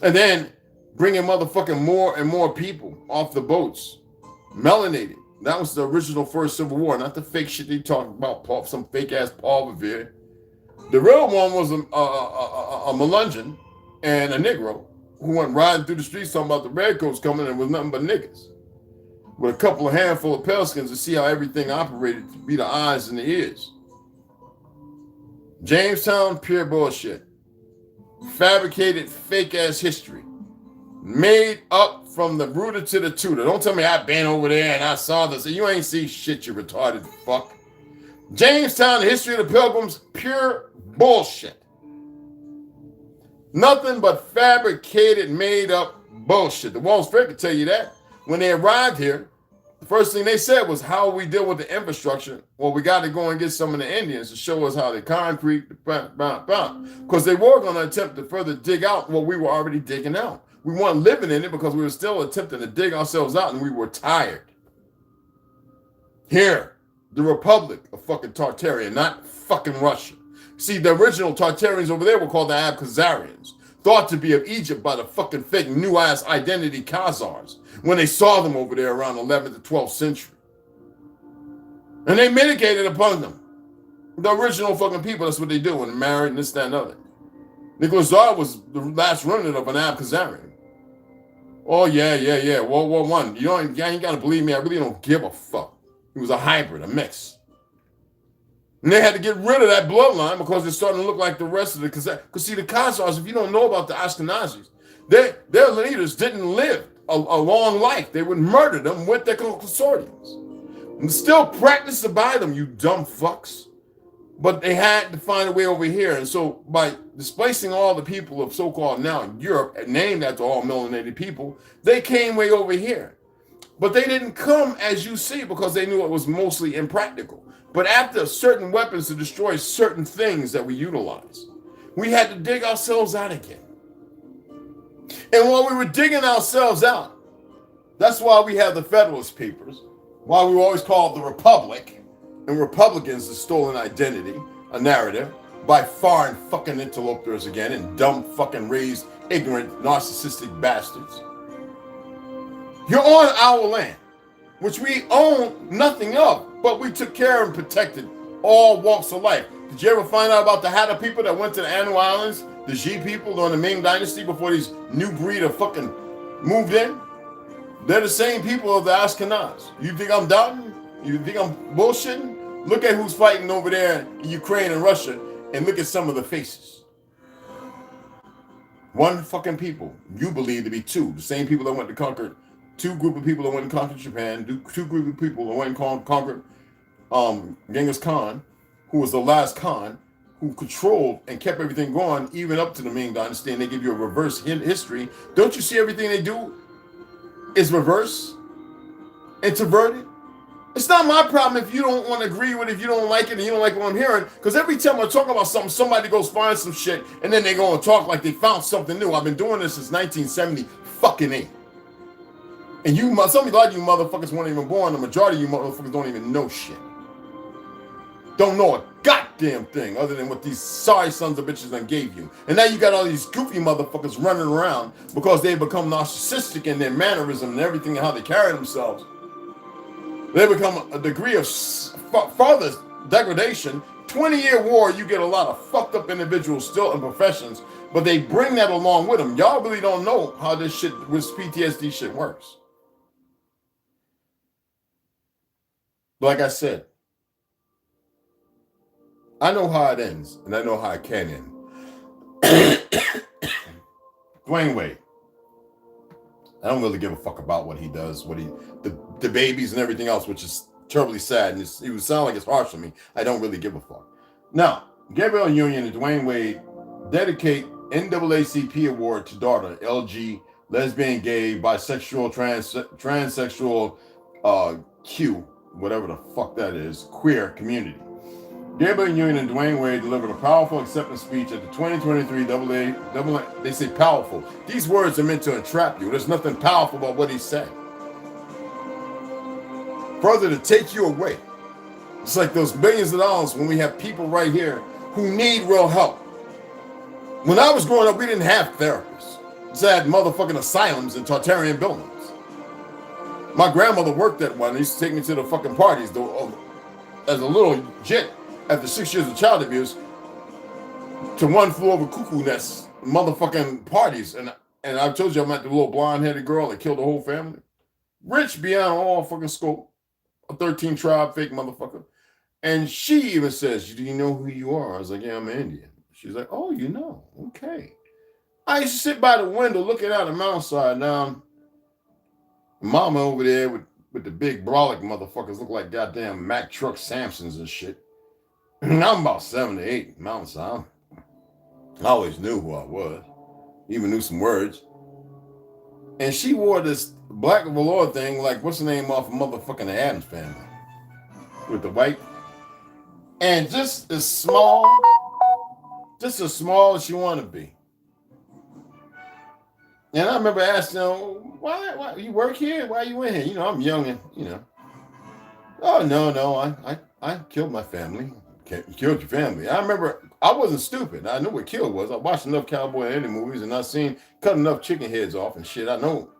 And then bringing motherfucking more and more people off the boats. Melanated. That was the original first Civil War, not the fake shit they talk about, some fake ass Paul Revere. The real one was a Melungeon and a Negro who went riding through the streets talking about the redcoats coming, and was nothing but niggas. With a couple of handful of paleskins to see how everything operated, to be the eyes and the ears. Jamestown, pure bullshit. Fabricated fake ass history. Made up from the rooter to the tutor. Don't tell me I've been over there and I saw this. You ain't see shit, you retarded fuck. Jamestown, the history of the Pilgrims, pure bullshit. Nothing but fabricated, made up bullshit. The Wall Street could tell you that. When they arrived here, the first thing they said was, how we deal with the infrastructure? Well, we got to go and get some of the Indians to show us how they concrete, because they were going to attempt to further dig out what we were already digging out. We weren't living in it because we were still attempting to dig ourselves out, and we were tired. Here, the Republic of fucking Tartaria, not fucking Russia. See, the original Tartarians over there were called the Abkhazarians, thought to be of Egypt by the fucking fake new-ass identity Khazars when they saw them over there around 11th to 12th century. And they mitigated upon them. The original fucking people, that's what they do when they're married and this, that, and other. Nicholas Tsar was the last remnant of an Abkhazarian. Oh, yeah. World War I. You ain't got to believe me. I really don't give a fuck. He was a hybrid, a mix. And they had to get rid of that bloodline because they're starting to look like the rest of the Khazars. Because see, the Khazars, if you don't know about the Ashkenazis, their leaders didn't live a long life. They would murder them with their consortiums. And still practice to buy them, you dumb fucks. But they had to find a way over here. And so by displacing all the people of so-called now Europe, named after all melanated people, they came way over here. But they didn't come as you see because they knew it was mostly impractical. But after certain weapons to destroy certain things that we utilize, we had to dig ourselves out again. And while we were digging ourselves out, that's why we have the Federalist Papers, why we were always called the Republic, and Republicans, the stolen identity, a narrative, by foreign fucking interlopers again, and dumb fucking raised, ignorant, narcissistic bastards. You're on our land, which we own nothing of, but we took care and protected all walks of life. Did you ever find out about the Hatter people that went to the Anu Islands, the Xi people during the Ming Dynasty before these new breed of fucking moved in? They're the same people of the Ashkenaz. You think I'm doubting? You think I'm bullshitting? Look at who's fighting over there in Ukraine and Russia, and look at some of the faces. One fucking people, you believe to be two. The same people that went to conquer, two group of people that went and conquered Japan, two group of people that went and conquered Genghis Khan, who was the last Khan, who controlled and kept everything going, even up to the Ming Dynasty, and they give you a reverse history. Don't you see everything they do is reverse, introverted? It's not my problem if you don't want to agree with it, if you don't like it, and you don't like what I'm hearing, because every time I talk about something, somebody goes find some shit, and then they go and talk like they found something new. I've been doing this since 1970 fucking 8. And you, some of you motherfuckers weren't even born. The majority of you motherfuckers don't even know shit. Don't know a goddamn thing other than what these sorry sons of bitches done gave you. And now you got all these goofy motherfuckers running around because they become narcissistic in their mannerism and everything and how they carry themselves. They become a degree of further degradation. 20-year war, you get a lot of fucked up individuals still in professions, but they bring that along with them. Y'all really don't know how this shit, this PTSD shit works. Like I said, I know how it ends, and I know how it can end. Dwayne Wade. I don't really give a fuck about what he does, the babies and everything else, which is terribly sad, and it would sound like it's harsh on me. I don't really give a fuck. Now, Gabrielle Union and Dwayne Wade dedicate NAACP award to daughter, LG, lesbian, gay, bisexual, transsexual, Q, whatever the fuck that is, queer community. Gabrielle Union and Dwayne Wade delivered a powerful acceptance speech at the 2023 AA. They say powerful. These words are meant to entrap you. There's nothing powerful about what he said. Further, to take you away. It's like those billions of dollars when we have people right here who need real help. When I was growing up, we didn't have therapists. We had motherfucking asylums and Tartarian buildings. My grandmother worked at one. They used to take me to the fucking parties as a little jit. After 6 years of child abuse, to one flew over cuckoo nest motherfucking parties. And I told you I met the little blonde-headed girl that killed the whole family. Rich beyond all fucking scope. A 13 tribe fake motherfucker. And she even says, do you know who you are? I was like, yeah, I'm Indian. She's like, oh, you know. Okay. I used to sit by the window looking out the mountainside. Now, mama over there with the big brolic motherfuckers look like goddamn Mack truck Samsons and shit. I'm about 7 to 8, Mountain Sound. I always knew who I was, even knew some words. And she wore this black velour thing, like what's the name off of motherfucking the Addams Family, with the white, and just as small as she wanted to be. And I remember asking her, why you work here? Why are you in here? You know, I'm young and, you know. Oh, no, I killed my family. You killed your family. I remember I wasn't stupid. I knew what kill was. I watched enough cowboy and Indian movies and I seen cut enough chicken heads off and shit. I know.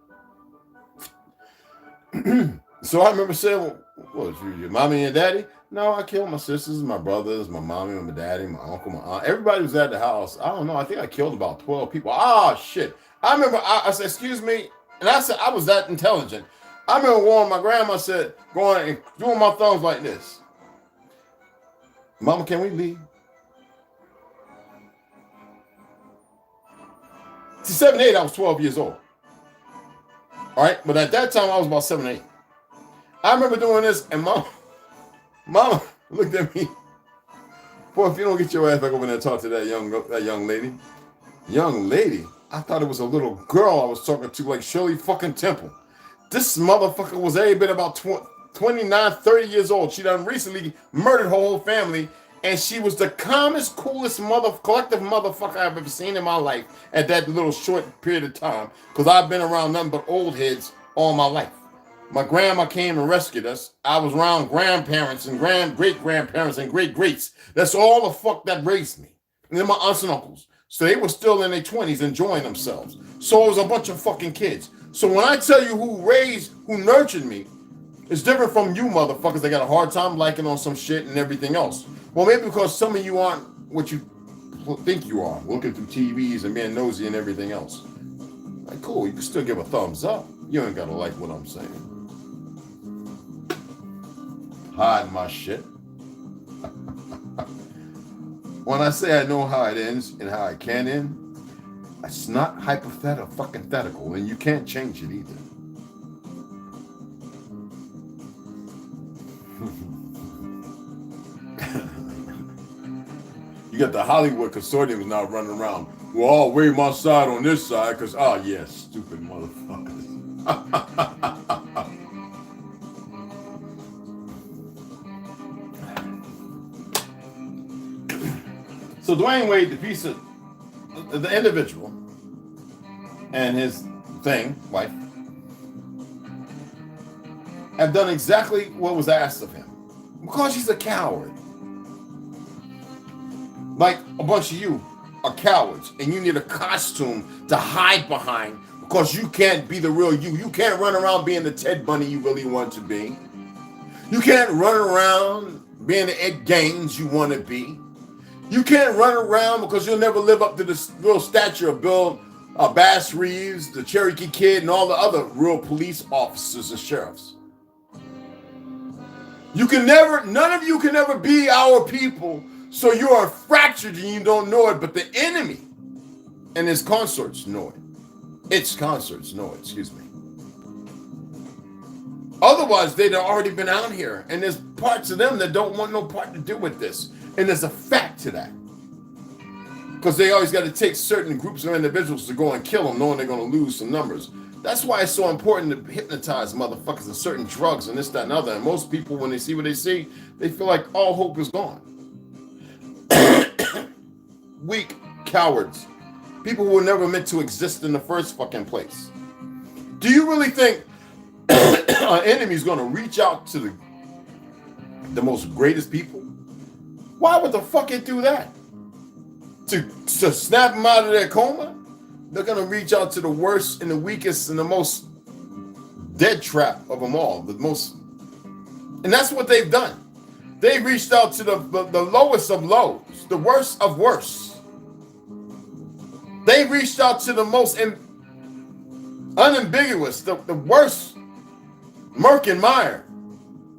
So I remember saying, what was your mommy and daddy? No, I killed my sisters, my brothers, my mommy, my daddy, my uncle, my aunt. Everybody was at the house. I don't know. I think I killed about 12 people. Ah, shit. I remember I said, excuse me. And I said, I was that intelligent. I remember warning my grandma said, going and doing my thumbs like this. Mama, can we leave? See, 7, 8, I was 12 years old. All right. But at that time, I was about 7, 8. I remember doing this, and mama looked at me. Boy, if you don't get your ass back over there and talk to that young lady. Young lady? I thought it was a little girl I was talking to, like Shirley fucking Temple. This motherfucker was every bit about 29, 30 years old. She done recently murdered her whole family, and she was the calmest, coolest collective motherfucker I've ever seen in my life at that little short period of time, because I've been around nothing but old heads all my life. My grandma came and rescued us. I was around grandparents and great-grandparents and great-greats. That's all the fuck that raised me. And then my aunts and uncles. So they were still in their 20s enjoying themselves. So it was a bunch of fucking kids. So when I tell you who nurtured me, it's different from you motherfuckers that got a hard time liking on some shit and everything else. Well, maybe because some of you aren't what you think you are, looking through TVs and being nosy and everything else. Like, cool, you can still give a thumbs up. You ain't gotta like what I'm saying. Hide my shit. When I say I know how it ends and how it can end, it's not hypothetical, and you can't change it either. You got the Hollywood consortium now running around. Well, I'll wave my side on this side because, stupid motherfuckers. So Dwayne Wade, the piece of the individual and his wife, have done exactly what was asked of him. Because he's a coward. Like a bunch of you are cowards and you need a costume to hide behind because you can't be the real you. You can't run around being the Ted Bundy you really want to be. You can't run around being the Ed Gaines you want to be. You can't run around because you'll never live up to the real stature of Bill Bass Reeves, the Cherokee Kid, and all the other real police officers and sheriffs. None of you can ever be our people, so you are fractured and you don't know it, but the enemy and his consorts know it. Its consorts know it, excuse me. Otherwise, they'd have already been out here, and there's parts of them that don't want no part to do with this. And there's a fact to that. Because they always got to take certain groups of individuals to go and kill them, knowing they're going to lose some numbers. That's why it's so important to hypnotize motherfuckers with certain drugs and this, that, and other. And most people, when they see what they see, they feel like all hope is gone. Weak cowards. People who were never meant to exist in the first fucking place. Do you really think our enemy's going to reach out to the most greatest people? Why would the fuck it do that? To snap them out of their coma? They're going to reach out to the worst and the weakest and the most dead trap of them all. And that's what they've done. They reached out to the lowest of lows, the worst of worst. They reached out to the most unambiguous, the worst murk and mire.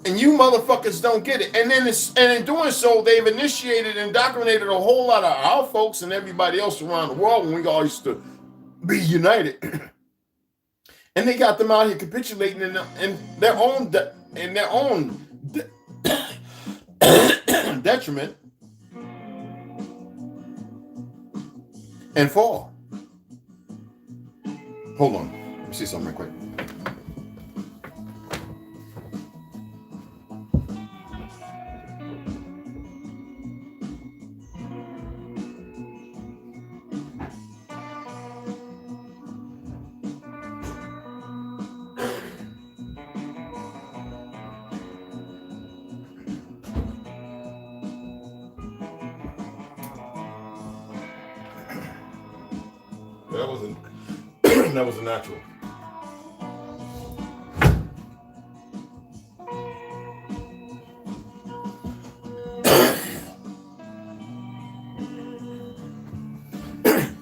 And you motherfuckers don't get it. And in doing so, they've initiated and indoctrinated a whole lot of our folks and everybody else around the world when we all used to be united. And they got them out here capitulating in their own detriment and fall. Hold on. Let me see something real quick. That was a natural.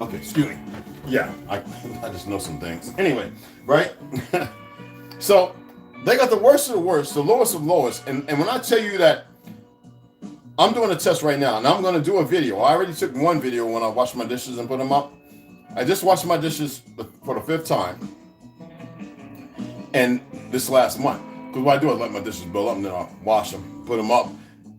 Okay, excuse me. Yeah, I just know some things. Anyway, right? So they got the worst of the worst, the lowest of lowest. And when I tell you that I'm doing a test right now, and I'm going to do a video. I already took one video when I washed my dishes and put them up. I just washed my dishes for the 5th time, and this last month. Because what I do is let my dishes build up, and then I'll wash them, put them up.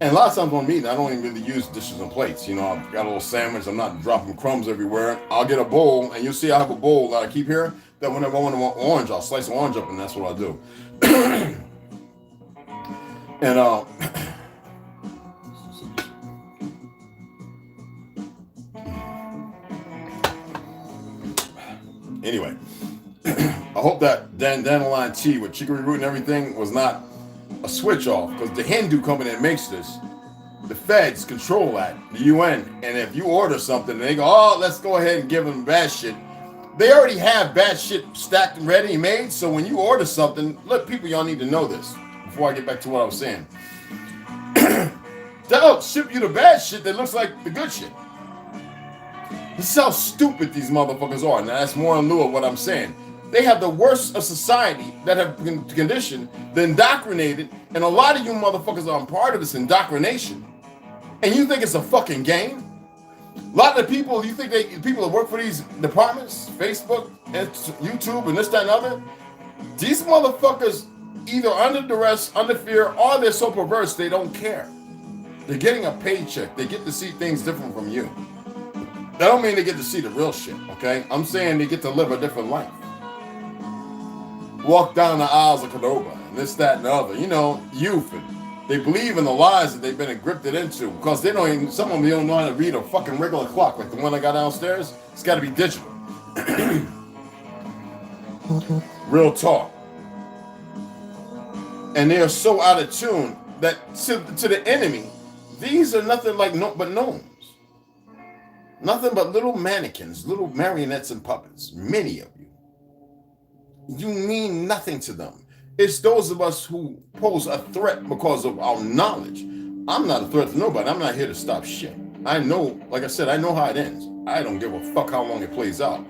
And a lot of times when I'm eating, I don't even really use dishes and plates. You know, I've got a little sandwich. I'm not dropping crumbs everywhere. I'll get a bowl, and you'll see I have a bowl that I keep here. That whenever I want orange, I'll slice an orange up, and that's what I do. And anyway, I hope that dandelion tea with chicory root and everything was not a switch off, because the Hindu company that makes this, the feds control that, the UN, and if you order something and they go, oh, let's go ahead and give them bad shit, they already have bad shit stacked and ready made. So when you order something, look, people, y'all need to know this before I get back to what I was saying. They'll ship you the bad shit that looks like the good shit. This is how stupid these motherfuckers are. Now, that's more in lieu of what I'm saying. They have the worst of society that have been conditioned, the indoctrinated, and a lot of you motherfuckers are part of this indoctrination. And you think it's a fucking game? A lot of the people, you think people that work for these departments, Facebook, and YouTube, and this, that, and other, these motherfuckers either under duress, under fear, or they're so perverse they don't care. They're getting a paycheck. They get to see things different from you. That don't mean they get to see the real shit, okay? I'm saying they get to live a different life. Walk down the aisles of Cordoba, and this, that, and the other. You know, youth, and they believe in the lies that they've been grifted into, because they don't even, some of them don't know how to read a fucking regular clock, like the one I got downstairs. It's got to be digital. Real talk. And they are so out of tune that to the enemy, these are nothing like but gnomes. Nothing but little mannequins, little marionettes and puppets, many of you. You mean nothing to them. It's those of us who pose a threat because of our knowledge. I'm not a threat to nobody. I'm not here to stop shit. I know, like I said, I know how it ends. I don't give a fuck how long it plays out.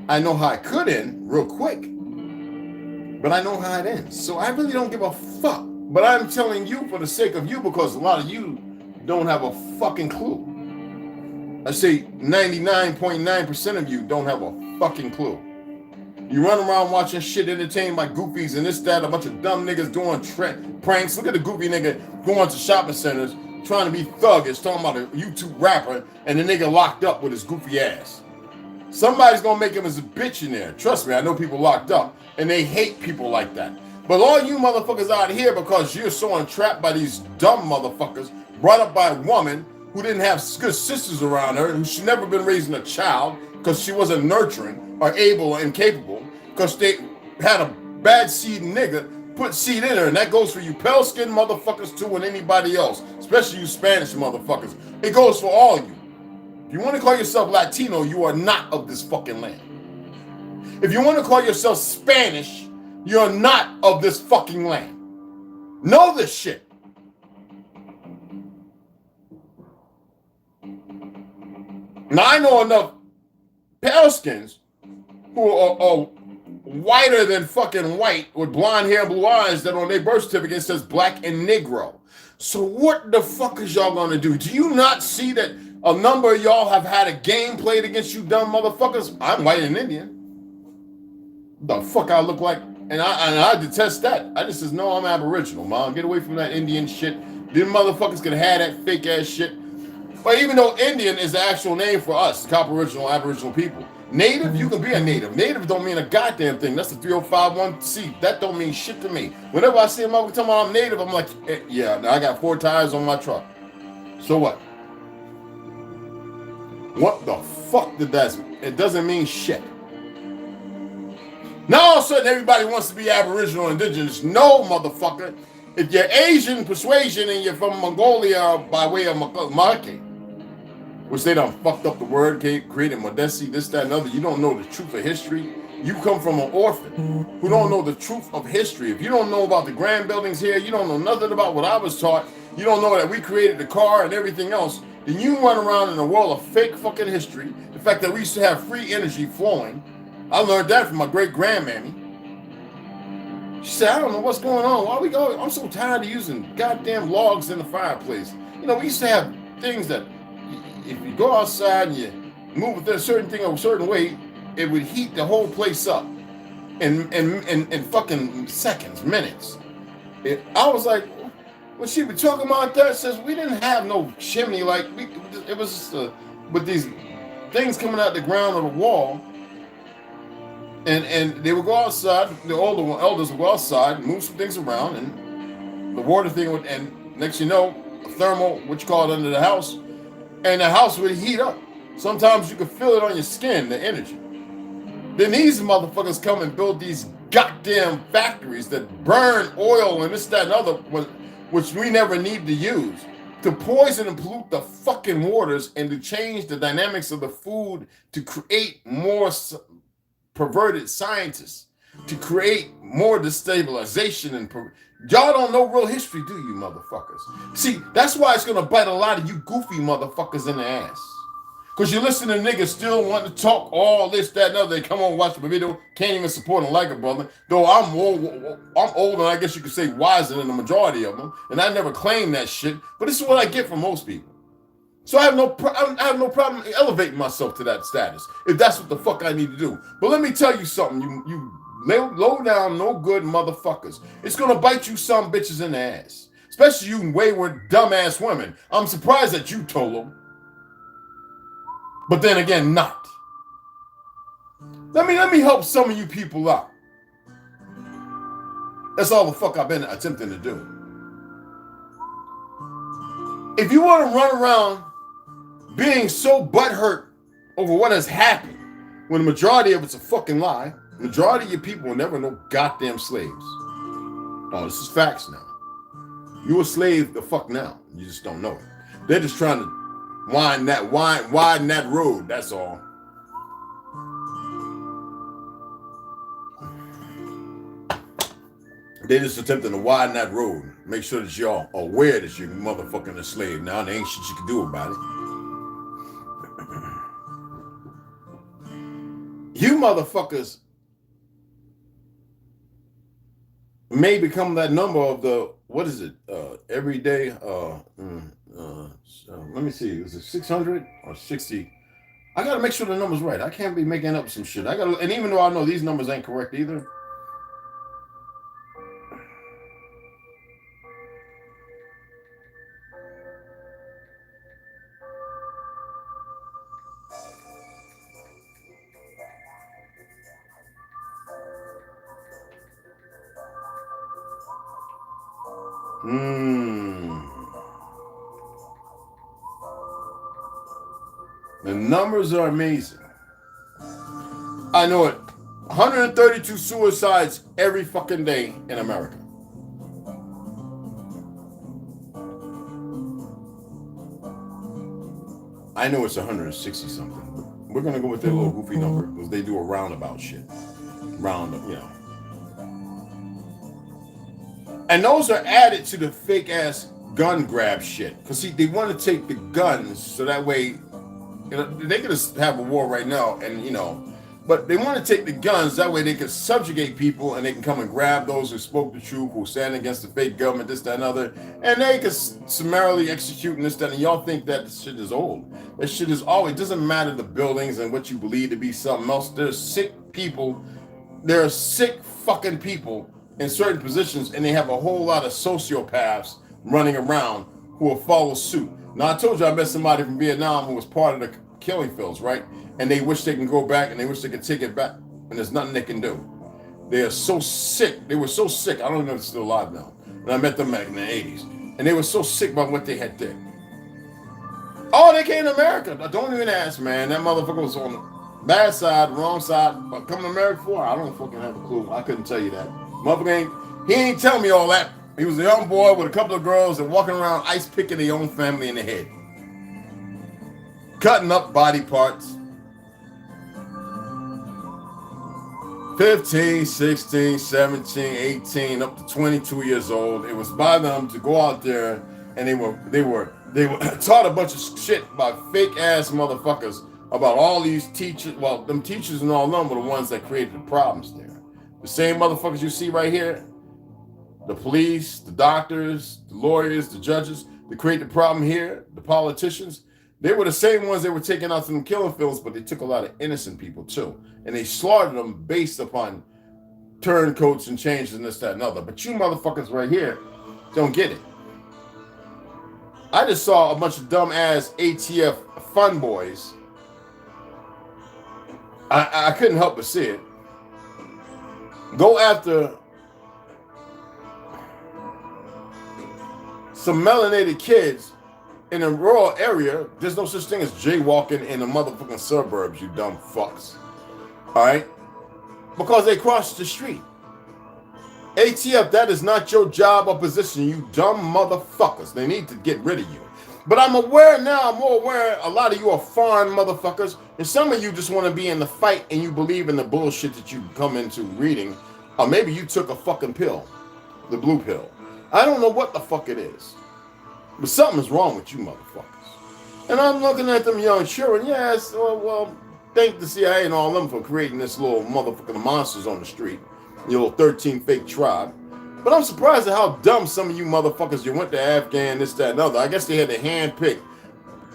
I know how it could end real quick, but I know how it ends. So I really don't give a fuck. But I'm telling you for the sake of you, because a lot of you don't have a fucking clue. I say 99.9% of you don't have a fucking clue. You run around watching shit entertained by goofies and this, that, a bunch of dumb niggas doing pranks. Look at the goofy nigga going to shopping centers trying to be thuggish, talking about a YouTube rapper, and the nigga locked up with his goofy ass. Somebody's gonna make him as a bitch in there. Trust me, I know people locked up, and they hate people like that. But all you motherfuckers out here, because you're so entrapped by these dumb motherfuckers, brought up by a woman who didn't have good sisters around her, who should never been raising a child because she wasn't nurturing or able and capable, because they had a bad seed nigga put seed in her. And that goes for you pale-skinned motherfuckers too, and anybody else, especially you Spanish motherfuckers. It goes for all you. If you want to call yourself Latino, you are not of this fucking land. If you want to call yourself Spanish, you're not of this fucking land. Know this shit. Now, I know enough pale skins who are whiter than fucking white with blonde hair and blue eyes that on their birth certificate says black and Negro. So what the fuck is y'all gonna do? Do you not see that a number of y'all have had a game played against you dumb motherfuckers? I'm white and Indian. The fuck I look like? And I detest that. I just says, no, I'm Aboriginal, Mom. Get away from that Indian shit. Them motherfuckers could have had that fake ass shit. But even though Indian is the actual name for us, Aboriginal people. Native, you can be a native. Native don't mean a goddamn thing. That's the 3051C. That don't mean shit to me. Whenever I see a motherfucker talking about I'm native, I'm like, yeah, I got 4 tires on my truck. So what? What the fuck did that mean? It doesn't mean shit. Now all of a sudden everybody wants to be Aboriginal indigenous. No, motherfucker. If you're Asian persuasion and you're from Mongolia by way of Marke, which they done fucked up the word, created Modesty, this, that, and other, you don't know the truth of history. You come from an orphan who don't know the truth of history. If you don't know about the grand buildings here, you don't know nothing about what I was taught, you don't know that we created the car and everything else, then you run around in a world of fake fucking history. The fact that we used to have free energy flowing. I learned that from my great-grandmammy. She said, I don't know what's going on. Why we go? I'm so tired of using goddamn logs in the fireplace. You know, we used to have things that if you go outside and you move within a certain thing a certain way, it would heat the whole place up in fucking seconds, minutes. I was like, when she was talking about that, says we didn't have no chimney, like it was just with these things coming out the ground of the wall, and they would go outside. The elders would go outside and move some things around, and the water thing would, and next you know, a thermal, what you call it, under the house, and the house would heat up. Sometimes you could feel it on your skin, the energy. Then these motherfuckers come and build these goddamn factories that burn oil and this, that, and other, which we never need to use, to poison and pollute the fucking waters and to change the dynamics of the food, to create more perverted scientists, to create more destabilization. And y'all don't know real history, do you, motherfuckers? See, that's why it's gonna bite a lot of you goofy motherfuckers in the ass. Because you listen to niggas still want to talk all this, that, and other. They come on, watch my video, can't even support and like a brother. Though I'm old and I guess you could say wiser than the majority of them. And I never claim that shit. But this is what I get from most people. So I have no problem elevating myself to that status, if that's what the fuck I need to do. But let me tell you something, you low down, no good motherfuckers. It's going to bite you some bitches in the ass. Especially you wayward, dumbass women. I'm surprised at you, Tolo. But then again, not. Let me help some of you people out. That's all the fuck I've been attempting to do. If you want to run around being so butthurt over what has happened, when the majority of it's a fucking lie, the majority of your people will never know goddamn slaves. Oh, this is facts now. You a slave the fuck now. You just don't know it. They're just trying to widen that road, that's all. They're just attempting to widen that road. Make sure that y'all are aware that you're motherfucking a slave now. There ain't shit you can do about it. You motherfuckers may become that number of the, what is it, every day, let me see, is it 600 or 60? I gotta make sure the number's right. I can't be making up some shit. And even though I know these numbers ain't correct either. The numbers are amazing. I know it. 132 suicides every fucking day in America. I know it's 160 something. We're gonna go with their little goofy number because they do a roundabout shit. Roundabout, you know. And those are added to the fake ass gun grab shit. Because see, they want to take the guns so that way, you know, they could have a war right now, and you know, but they want to take the guns that way they can subjugate people and they can come and grab those who spoke the truth, who stand against the fake government, this, that, and other, and they can summarily execute and this, that, and y'all think that shit is old. That shit is always, it doesn't matter the buildings and what you believe to be something else. There's sick people, there are sick fucking people in certain positions, and they have a whole lot of sociopaths running around who will follow suit. Now, I told you I met somebody from Vietnam who was part of the killing fields, right? And they wish they can go back and they wish they could take it back. And there's nothing they can do. They are so sick. They were so sick. I don't even know if they're still alive now. And I met them back in the 80s. And they were so sick by what they had did. Oh, they came to America. Don't even ask, man. That motherfucker was on the bad side, wrong side. But coming to America for? I don't fucking have a clue. I couldn't tell you that. Motherfucker he ain't telling me all that. He was a young boy with a couple of girls and walking around ice picking their own family in the head. Cutting up body parts. 15, 16, 17, 18, up to 22 years old. It was by them to go out there and they were taught a bunch of shit by fake ass motherfuckers about all these teachers. Well, them teachers and all them were the ones that created the problems there. The same motherfuckers you see right here, the police, the doctors, the lawyers, the judges, that create the problem here, the politicians, they were the same ones that were taking out some killing fields, but they took a lot of innocent people too. And they slaughtered them based upon turncoats and changes and this, that, and other. But you motherfuckers right here don't get it. I just saw a bunch of dumb ass ATF fun boys. I couldn't help but see it. Go after some melanated kids in a rural area. There's no such thing as jaywalking in the motherfucking suburbs, you dumb fucks. All right? Because they crossed the street. ATF, that is not your job or position, you dumb motherfuckers. They need to get rid of you. But I'm aware now, I'm more aware a lot of you are foreign motherfuckers, and some of you just want to be in the fight and you believe in the bullshit that you come into reading. Or maybe you took a fucking pill, the blue pill. I don't know what the fuck it is. But something's wrong with you motherfuckers. And I'm looking at them young children, yes, well, thank the CIA and all them for creating this little motherfucking monsters on the street. Your little 13 fake tribe. But I'm surprised at how dumb some of you motherfuckers, you went to Afghan, this, that, and other. I guess they had to hand pick.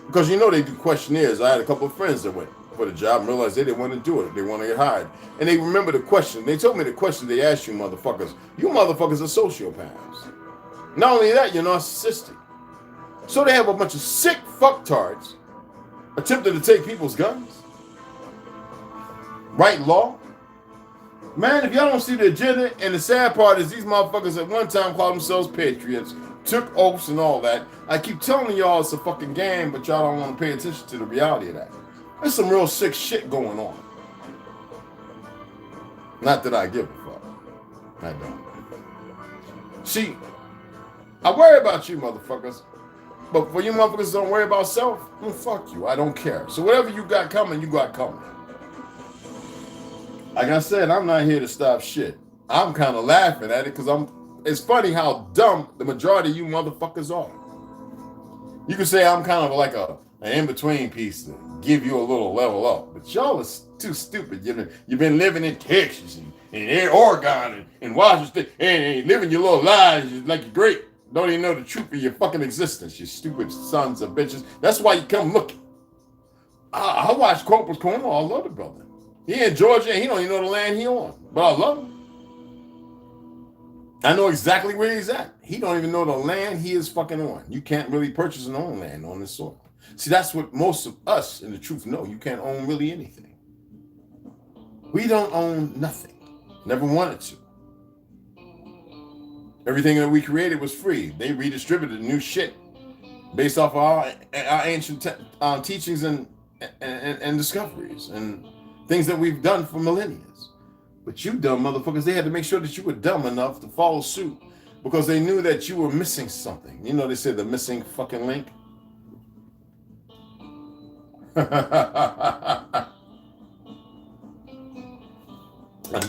Because you know they do questionnaires. I had a couple of friends that went for the job and realized they didn't want to do it. They want to get hired. And they remember the question. They told me the question they asked you motherfuckers. You motherfuckers are sociopaths. Not only that, you're narcissistic. So they have a bunch of sick fucktards attempting to take people's guns. Write law. Man, if y'all don't see the agenda, and the sad part is these motherfuckers at one time called themselves patriots, took oaths and all that. I keep telling y'all it's a fucking game, but y'all don't want to pay attention to the reality of that. There's some real sick shit going on. Not that I give a fuck. I don't. See, I worry about you motherfuckers, but for you motherfuckers don't worry about self, well, fuck you. I don't care. So whatever you got coming, you got coming. Like I said, I'm not here to stop shit. I'm kind of laughing at it because it's funny how dumb the majority of you motherfuckers are. You can say I'm kind of like an in-between piece to give you a little level up. But y'all are too stupid. You've been living in Texas and Oregon and Washington and living your little lives like you're great. Don't even know the truth of your fucking existence, you stupid sons of bitches. That's why you come looking. I watch Corporal's Corner. I love the brother. He in Georgia and he don't even know the land he on. But I love him. I know exactly where he's at. He don't even know the land he is fucking on. You can't really purchase an own land on this soil. See, that's what most of us in the truth know. You can't own really anything. We don't own nothing. Never wanted to. Everything that we created was free. They redistributed new shit based off of our ancient teachings and discoveries and things that we've done for millennia. But you dumb motherfuckers, they had to make sure that you were dumb enough to follow suit because they knew that you were missing something. You know, they said the missing fucking link. I'm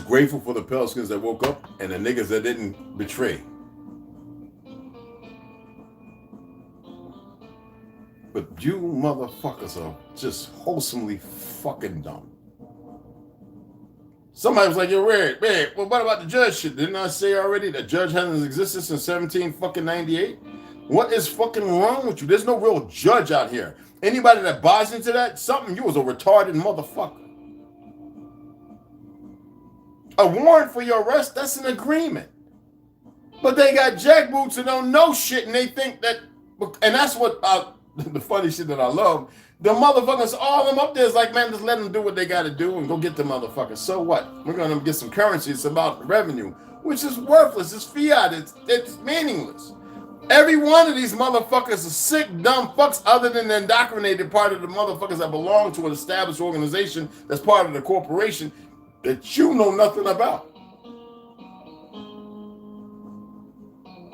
grateful for the Pelicans that woke up and the niggas that didn't betray. But you motherfuckers are just wholesomely fucking dumb. Somebody was like, "You're weird, man. Well, what about the judge shit? Didn't I say already that judge hasn't existed since 1798? What is fucking wrong with you? There's no real judge out here. Anybody that buys into that, you was a retarded motherfucker. A warrant for your arrest, that's an agreement. But they got jackboots and don't know shit, and they think that, and that's what the funny shit that I love, the motherfuckers, all of them up there is like, man, just let them do what they got to do and go get the motherfuckers. So what? We're going to get some currency. It's about revenue, which is worthless. It's fiat. It's meaningless. Every one of these motherfuckers are sick, dumb fucks other than the indoctrinated part of the motherfuckers that belong to an established organization that's part of the corporation that you know nothing about.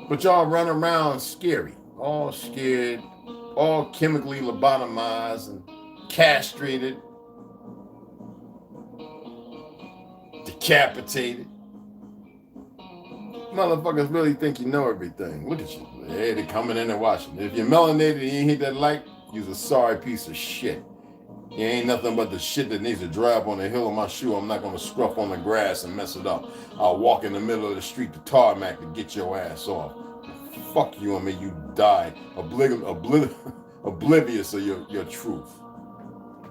But y'all run around scary, all scared, all chemically lobotomized and castrated, decapitated. Motherfuckers really think you know everything. Look at you. Hey, they're coming in and watching. If you're melanated and you ain't hit that light, you're a sorry piece of shit. You ain't nothing but the shit that needs to dry up on the heel of my shoe. I'm not going to scruff on the grass and mess it up. I'll walk in the middle of the street to tarmac to get your ass off. Fuck you and me, you die. Oblivious of your truth.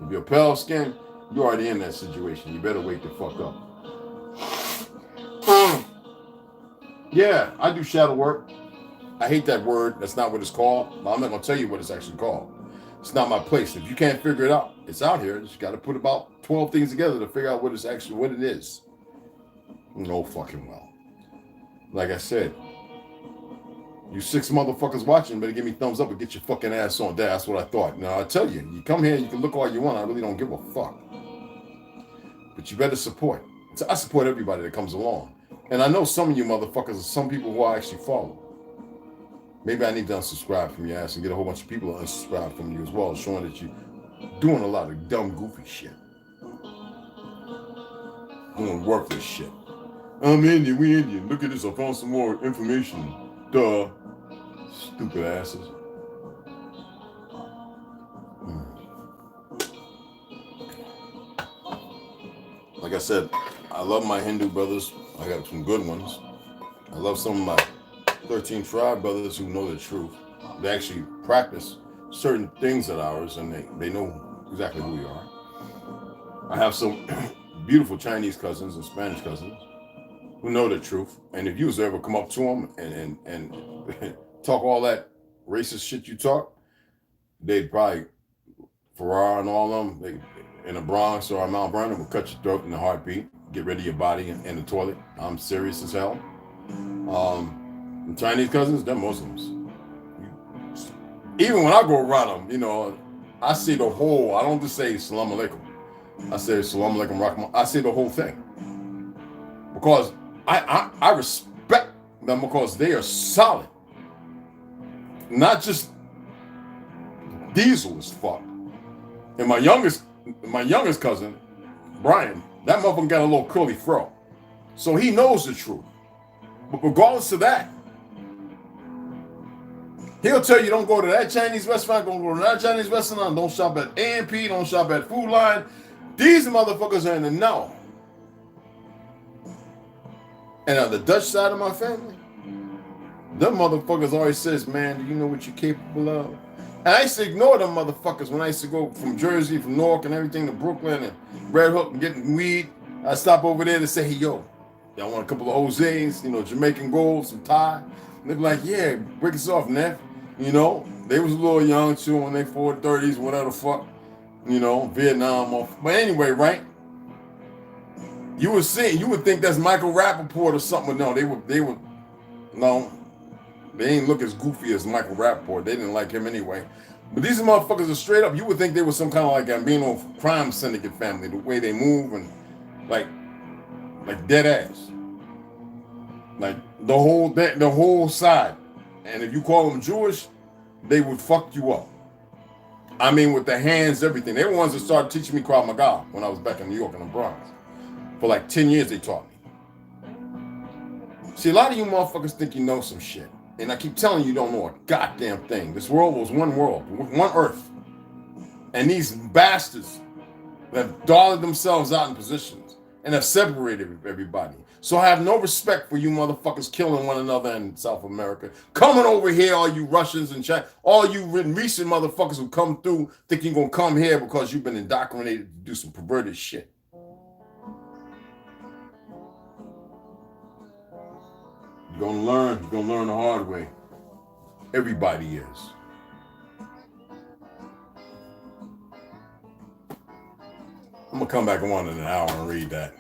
If you're pale skin, you're already in that situation. You better wake the fuck up. Yeah, I do shadow work. I hate that word. That's not what it's called. I'm not going to tell you what it's actually called. It's not my place. If you can't figure it out, it's out here. You just got to put about 12 things together to figure out what it is. No fucking well. Like I said, you 6 motherfuckers watching better give me thumbs up and get your fucking ass on. That's what I thought. Now, I tell you, you come here, you can look all you want. I really don't give a fuck. But you better support. So I support everybody that comes along. And I know some of you motherfuckers are some people who I actually follow. Maybe I need to unsubscribe from your ass and get a whole bunch of people to unsubscribe from you as well, showing that you're doing a lot of dumb, goofy shit. Doing worthless shit. I'm Indian, we Indian. Look at this, I found some more information. Duh. Stupid asses. Like I said, I love my Hindu brothers. I got some good ones. I love some of my 13 tribe brothers who know the truth. They actually practice certain things of ours and they know exactly who we are. I have some beautiful Chinese cousins and Spanish cousins who know the truth. And if you was to ever come up to them and talk all that racist shit you talk, they'd probably, Farrar and all of them, they, in the Bronx or Mount Vernon, will cut your throat in a heartbeat, get rid of your body in the toilet. I'm serious as hell. The Chinese cousins, they're Muslims. Even when I go around them, you know, I see the whole, I don't just say Salam Alaikum. I say Salam Alaikum Rahman. I say the whole thing. Because I respect them because they are solid. Not just diesel as fuck. And my youngest cousin, Brian, that motherfucker got a little curly fro. So he knows the truth. But regardless of that, he'll tell you don't go to that Chinese restaurant, don't go to that Chinese restaurant, don't shop at A&P, don't shop at Food Line. These motherfuckers are in the know. And on the Dutch side of my family, them motherfuckers always says, man, do you know what you're capable of? And I used to ignore them motherfuckers when I used to go from Jersey, from Newark and everything to Brooklyn and Red Hook and getting weed. I stop over there to say, hey, yo, y'all want a couple of Jose's, you know, Jamaican Gold, some Thai? And they be like, yeah, break us off, Neff. You know, they was a little young too when they 40s, 30s, whatever the fuck, you know, Vietnam. But anyway, right? You would think that's Michael Rappaport or something. No, they ain't look as goofy as Michael Rappaport. They didn't like him anyway. But these motherfuckers are straight up. You would think they were some kind of like Gambino crime syndicate family, the way they move and like dead ass. Like the whole side. And if you call them Jewish, they would fuck you up. I mean, with the hands, everything. They were the ones that started teaching me Krav Maga when I was back in New York in the Bronx. For like 10 years, they taught me. See, a lot of you motherfuckers think you know some shit. And I keep telling you don't know a goddamn thing. This world was one world, one earth. And these bastards have dollied themselves out in positions and have separated everybody. So I have no respect for you motherfuckers killing one another in South America. Coming over here, all you Russians and China, all you recent motherfuckers who come through think you're going to come here because you've been indoctrinated to do some perverted shit. You're going to learn the hard way. Everybody is. gonna come back on in an hour and read that.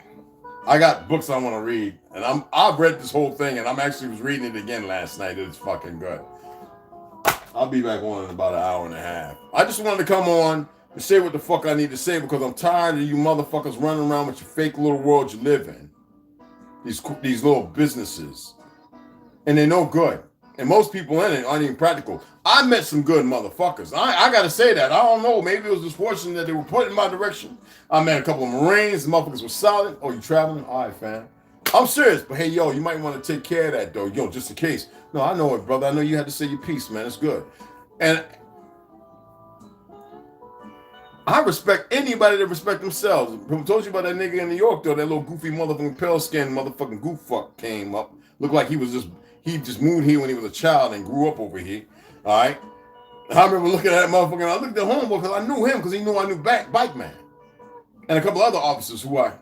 I got books I want to read, and I've read this whole thing, and I'm actually was reading it again last night. It's fucking good. I'll be back on in about an hour and a half. I just wanted to come on and say what the fuck I need to say because I'm tired of you motherfuckers running around with your fake little world you live in. These little businesses, and they're no good. And most people in it aren't even practical. I met some good motherfuckers. I gotta say that. I don't know. Maybe it was just fortunate that they were put in my direction. I met a couple of Marines. The motherfuckers were solid. Oh, you traveling? All right, fam. I'm serious. But hey, yo, you might want to take care of that, though. Yo, just in case. No, I know it, brother. I know you had to say your piece, man. It's good. And I respect anybody that respect themselves. I told you about that nigga in New York, though. That little goofy motherfucking pale-skinned motherfucking goof fuck came up. Looked like he just moved here when he was a child and grew up over here. All right. I remember looking at that motherfucker. And I looked at homeboy because I knew him because he knew I knew Bike Man. And a couple other officers who I,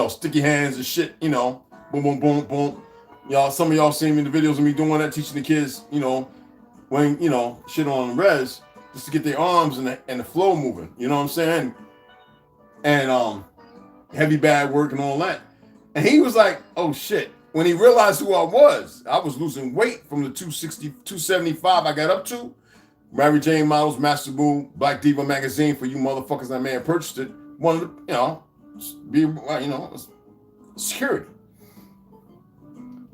sticky hands and shit, boom, boom, boom, boom. Y'all, some of y'all seen me in the videos of me doing that, teaching the kids, when, shit on res, just to get their arms and the flow moving. You know what I'm saying? And heavy bag work and all that. And he was like, oh shit. When he realized who I was losing weight from the 260, 275 I got up to. Mary Jane Models, Master Boo, Black Diva magazine for you motherfuckers that may have purchased it. Wanted to, be, security.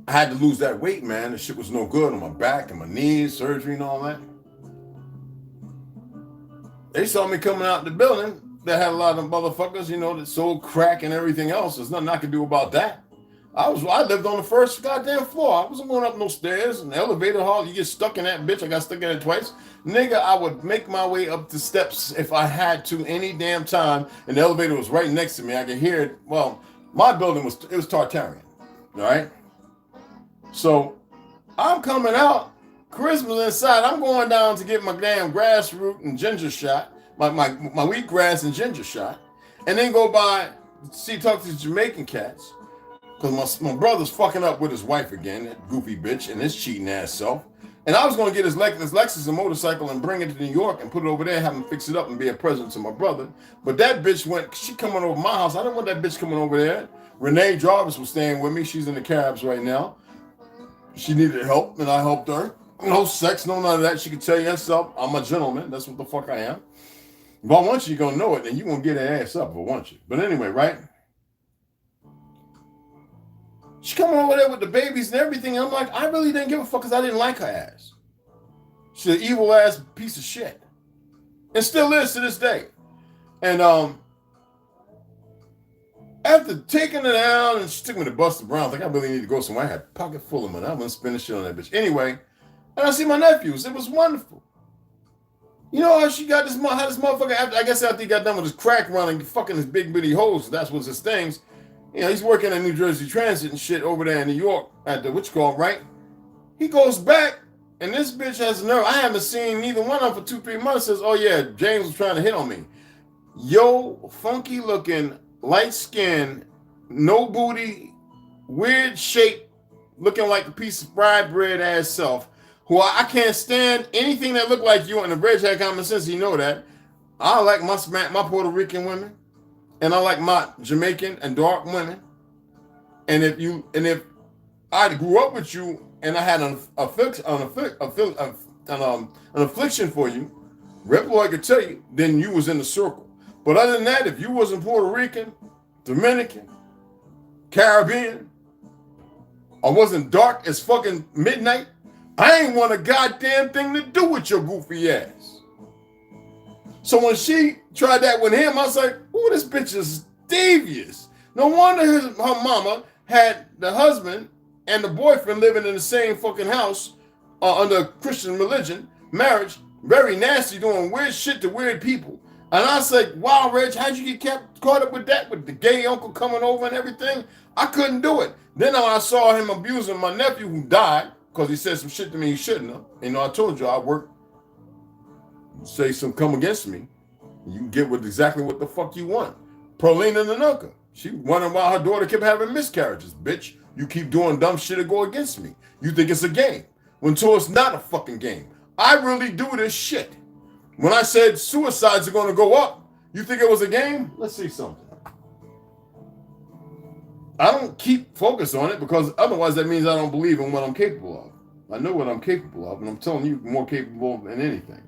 I had to lose that weight, man. The shit was no good on my back and my knees, surgery and all that. They saw me coming out the building that had a lot of motherfuckers, that sold crack and everything else. There's nothing I could do about that. I lived on the first goddamn floor. I wasn't going up no stairs. In the elevator hall, you get stuck in that bitch. I got stuck in it twice. Nigga, I would make my way up the steps if I had to any damn time. And the elevator was right next to me. I could hear it. Well, my building was Tartarian. All right? So I'm coming out. Christmas inside. I'm going down to get my damn grassroot and ginger shot. My wheatgrass and ginger shot. And then go by, talk to the Jamaican cats. Because my brother's fucking up with his wife again, that goofy bitch, and his cheating ass self. And I was going to get his Lexus, a motorcycle, and bring it to New York and put it over there, have him fix it up and be a present to my brother. But that bitch she coming over my house. I didn't want that bitch coming over there. Renee Jarvis was staying with me. She's in the cabs right now. She needed help, and I helped her. No sex, no none of that. She could tell you herself, I'm a gentleman. That's what the fuck I am. If I want you, you're going to know it, and you're going to get her ass up if I want you. But anyway, right? She coming over there with the babies and everything. And I'm like, I really didn't give a fuck because I didn't like her ass. She's an evil ass piece of shit. And still is to this day. And after taking her down, and she took me to Buster Brown, I think I really need to go somewhere. I had a pocket full of money. I wouldn't spend the shit on that bitch. Anyway, and I see my nephews. It was wonderful. You know how she got this motherfucker, after he got done with his crack running, fucking his big bitty hoes. That's what's his things. He's working at New Jersey Transit and shit over there in New York at the, right? He goes back, and this bitch has nerve. I haven't seen neither one of them for 2-3 months. Says, oh yeah, James was trying to hit on me. Yo, funky looking, light skin, no booty, weird shape, looking like a piece of fried bread ass self, who I can't stand anything that look like you, and the bridge had common sense, you know that. I like my Puerto Rican women. And I like my Jamaican and dark women. And if I grew up with you and I had an affliction for you, Rep Boy could tell you, then you was in the circle. But other than that, if you wasn't Puerto Rican, Dominican, Caribbean, or wasn't dark as fucking midnight, I ain't want a goddamn thing to do with your goofy ass. So when she tried that with him, I was like, ooh, this bitch is devious. No wonder her mama had the husband and the boyfriend living in the same fucking house under Christian religion, marriage, very nasty, doing weird shit to weird people. And I was like, wow, Reg, how'd you get caught up with that, with the gay uncle coming over and everything? I couldn't do it. Then when I saw him abusing my nephew who died, because he said some shit to me he shouldn't have. I told you I worked. Say some come against me, you get with exactly what the fuck you want. Prolina Nanuka, she wondering why her daughter kept having miscarriages. Bitch, you keep doing dumb shit to go against me. You think it's a game, when it's not a fucking game. I really do this shit. When I said suicides are going to go up, You think it was a game? Let's see something. I don't keep focus on it because otherwise that means I don't believe in what I'm capable of. I know what I'm capable of, and I'm telling you, more capable than anything.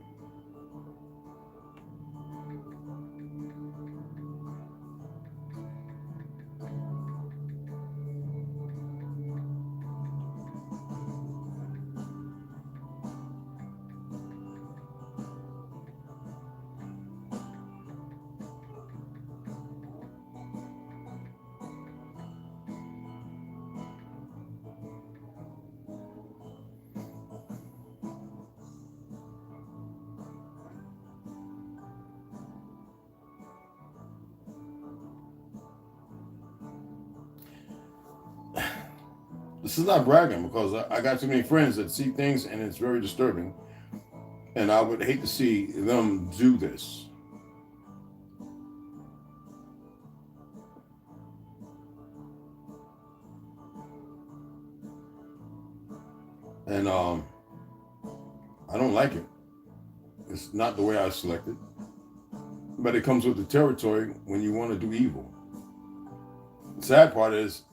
This is not bragging because I got too many friends that see things and it's very disturbing. And I would hate to see them do this. And I don't like it. It's not the way I selected. But it comes with the territory when you want to do evil. The sad part is,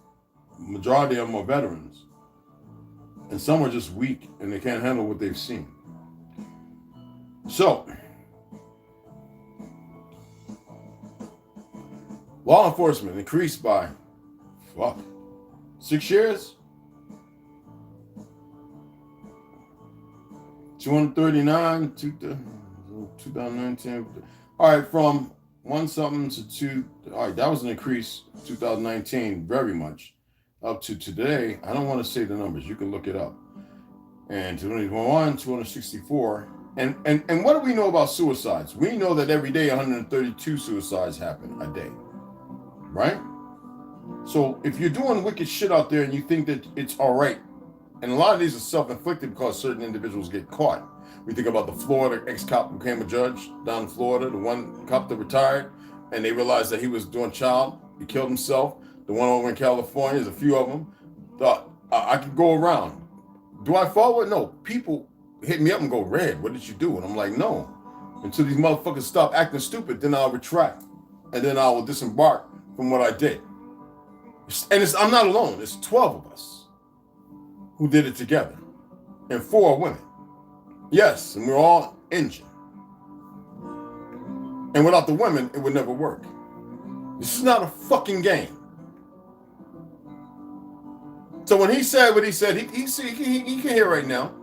majority of them are veterans, and some are just weak and they can't handle what they've seen. So, law enforcement increased by 6 years, 239, 2019. All right, from one something to two. All right, that was an increase 2019, very much. Up to today, I don't want to say the numbers. You can look it up. And 2021, 264. And what do we know about suicides? We know that every day 132 suicides happen a day, right? So if you're doing wicked shit out there and you think that it's all right, and a lot of these are self-inflicted because certain individuals get caught. We think about the Florida ex-cop who became a judge down in Florida, the one cop that retired, and they realized that he was doing child. He killed himself. The one over in California, there's a few of them. Thought I could go around. Do I forward? No. People hit me up and go, Red, what did you do? And I'm like, no. Until these motherfuckers stop acting stupid, then I'll retract. And then I will disembark from what I did. And I'm not alone. It's 12 of us who did it together. And 4 women. Yes, and we're all injured. And without the women, it would never work. This is not a fucking game. So when he said what he said, he can hear right now.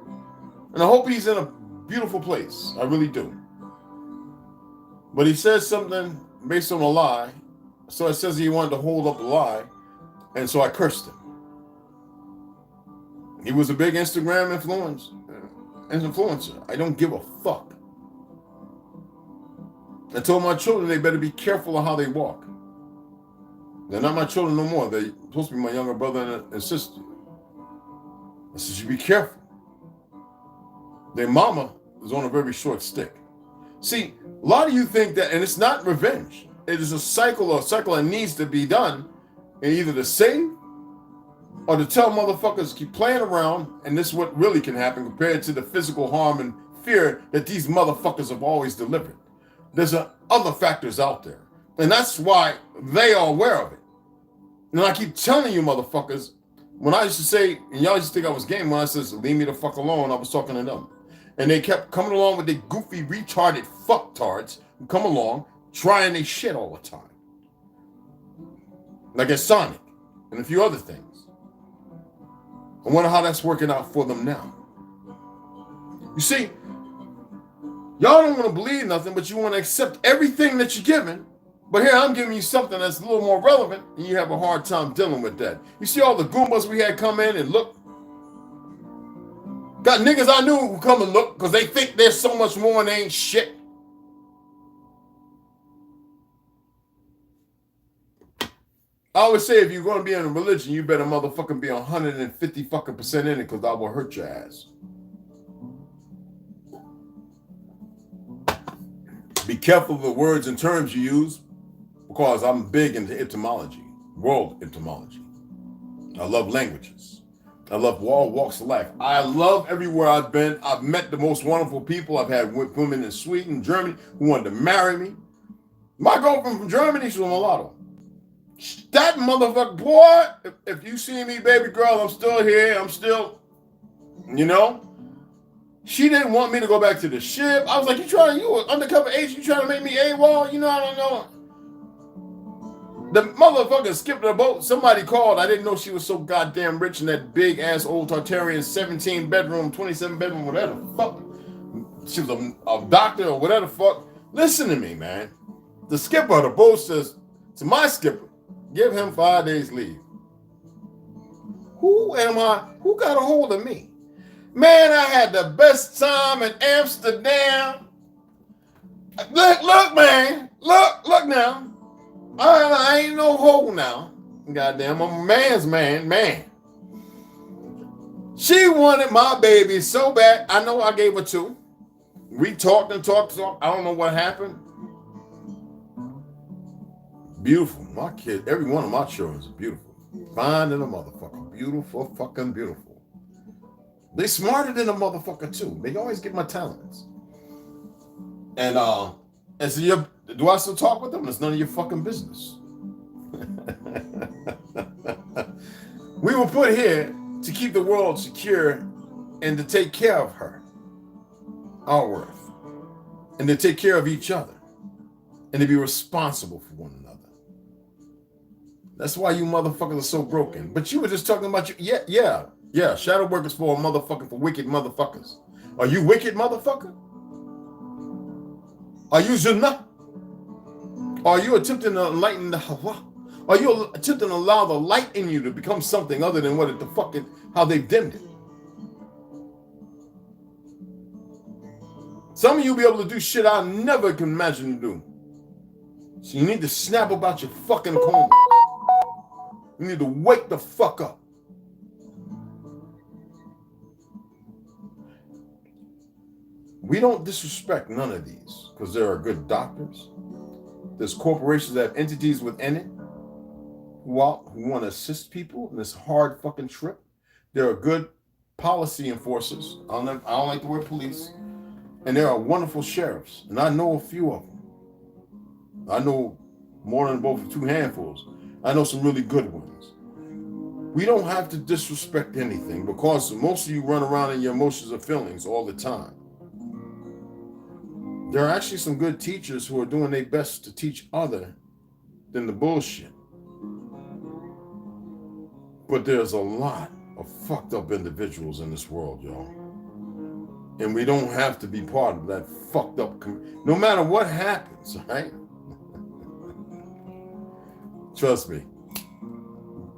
And I hope he's in a beautiful place. I really do. But he said something based on a lie. So it says he wanted to hold up a lie. And so I cursed him. He was a big Instagram influencer. I don't give a fuck. I told my children they better be careful of how they walk. They're not my children no more. They're supposed to be my younger brother and sister. I said, you be careful. Their mama is on a very short stick. See, a lot of you think that, and it's not revenge. It is a cycle that needs to be done, and either to save or to tell motherfuckers keep playing around, and this is what really can happen compared to the physical harm and fear that these motherfuckers have always delivered. There's other factors out there, and that's why they are aware of it. And I keep telling you motherfuckers, when I used to say, and y'all used to think I was game, when I said, leave me the fuck alone, I was talking to them. And they kept coming along with their goofy, retarded fucktards who come along, trying their shit all the time. Like at Sonic and a few other things. I wonder how that's working out for them now. You see, y'all don't want to believe nothing, but you want to accept everything that you're given. But here I'm giving you something that's a little more relevant, and you have a hard time dealing with that. You see all the Goombas we had come in and look? Got niggas I knew who come and look because they think there's so much more and they ain't shit. I always say if you're going to be in a religion, you better motherfucking be 150% in it because I will hurt your ass. Be careful of the words and terms you use because I'm big into etymology, world etymology. I love languages. I love all walks of life. I love everywhere I've been. I've met the most wonderful people. I've had women in Sweden, Germany who wanted to marry me. My girlfriend from Germany, she's a mulatto. That motherfucker, boy, if you see me, baby girl, I'm still here. I'm still, you know. She didn't want me to go back to the ship. I was like, you an undercover agent, you trying to make me AWOL? You know, I don't know. The motherfucker skipped the boat. Somebody called. I didn't know she was so goddamn rich in that big ass old Tartarian 17 bedroom, 27 bedroom, whatever the fuck. She was a doctor or whatever the fuck. Listen to me, man. The skipper of the boat says to my skipper, give him 5 days leave. Who am I? Who got a hold of me? Man, I had the best time in Amsterdam. Look, man. Look now. I ain't no hoe now. Goddamn, I'm a man's man. She wanted my baby so bad. I know I gave her 2. We talked. I don't know what happened. Beautiful. My kid, every one of my children is beautiful. Fine than a motherfucker. Beautiful, fucking beautiful. They smarter than a motherfucker too. They always get my talents. And so do I still talk with them? It's none of your fucking business. We were put here to keep the world secure and to take care of her, our worth, and to take care of each other, and to be responsible for one another. That's why you motherfuckers are so broken. But you were just talking about yeah. Shadow work is for wicked motherfuckers. Are you wicked, motherfucker? Are you Jannah? Are you attempting to enlighten the Hawa? Are you attempting to allow the light in you to become something other than how they've dimmed it? Some of you will be able to do shit I never can imagine to do. So you need to snap about your fucking corner. You need to wake the fuck up. We don't disrespect none of these because there are good doctors. There's corporations that have entities within it who want to assist people in this hard fucking trip. There are good policy enforcers. I don't like the word police. And there are wonderful sheriffs. And I know a few of them. I know more than both 2 handfuls. I know some really good ones. We don't have to disrespect anything because most of you run around in your emotions and feelings all the time. There are actually some good teachers who are doing their best to teach other than the bullshit. But there's a lot of fucked up individuals in this world, y'all. And we don't have to be part of that fucked up no matter what happens, right? Trust me.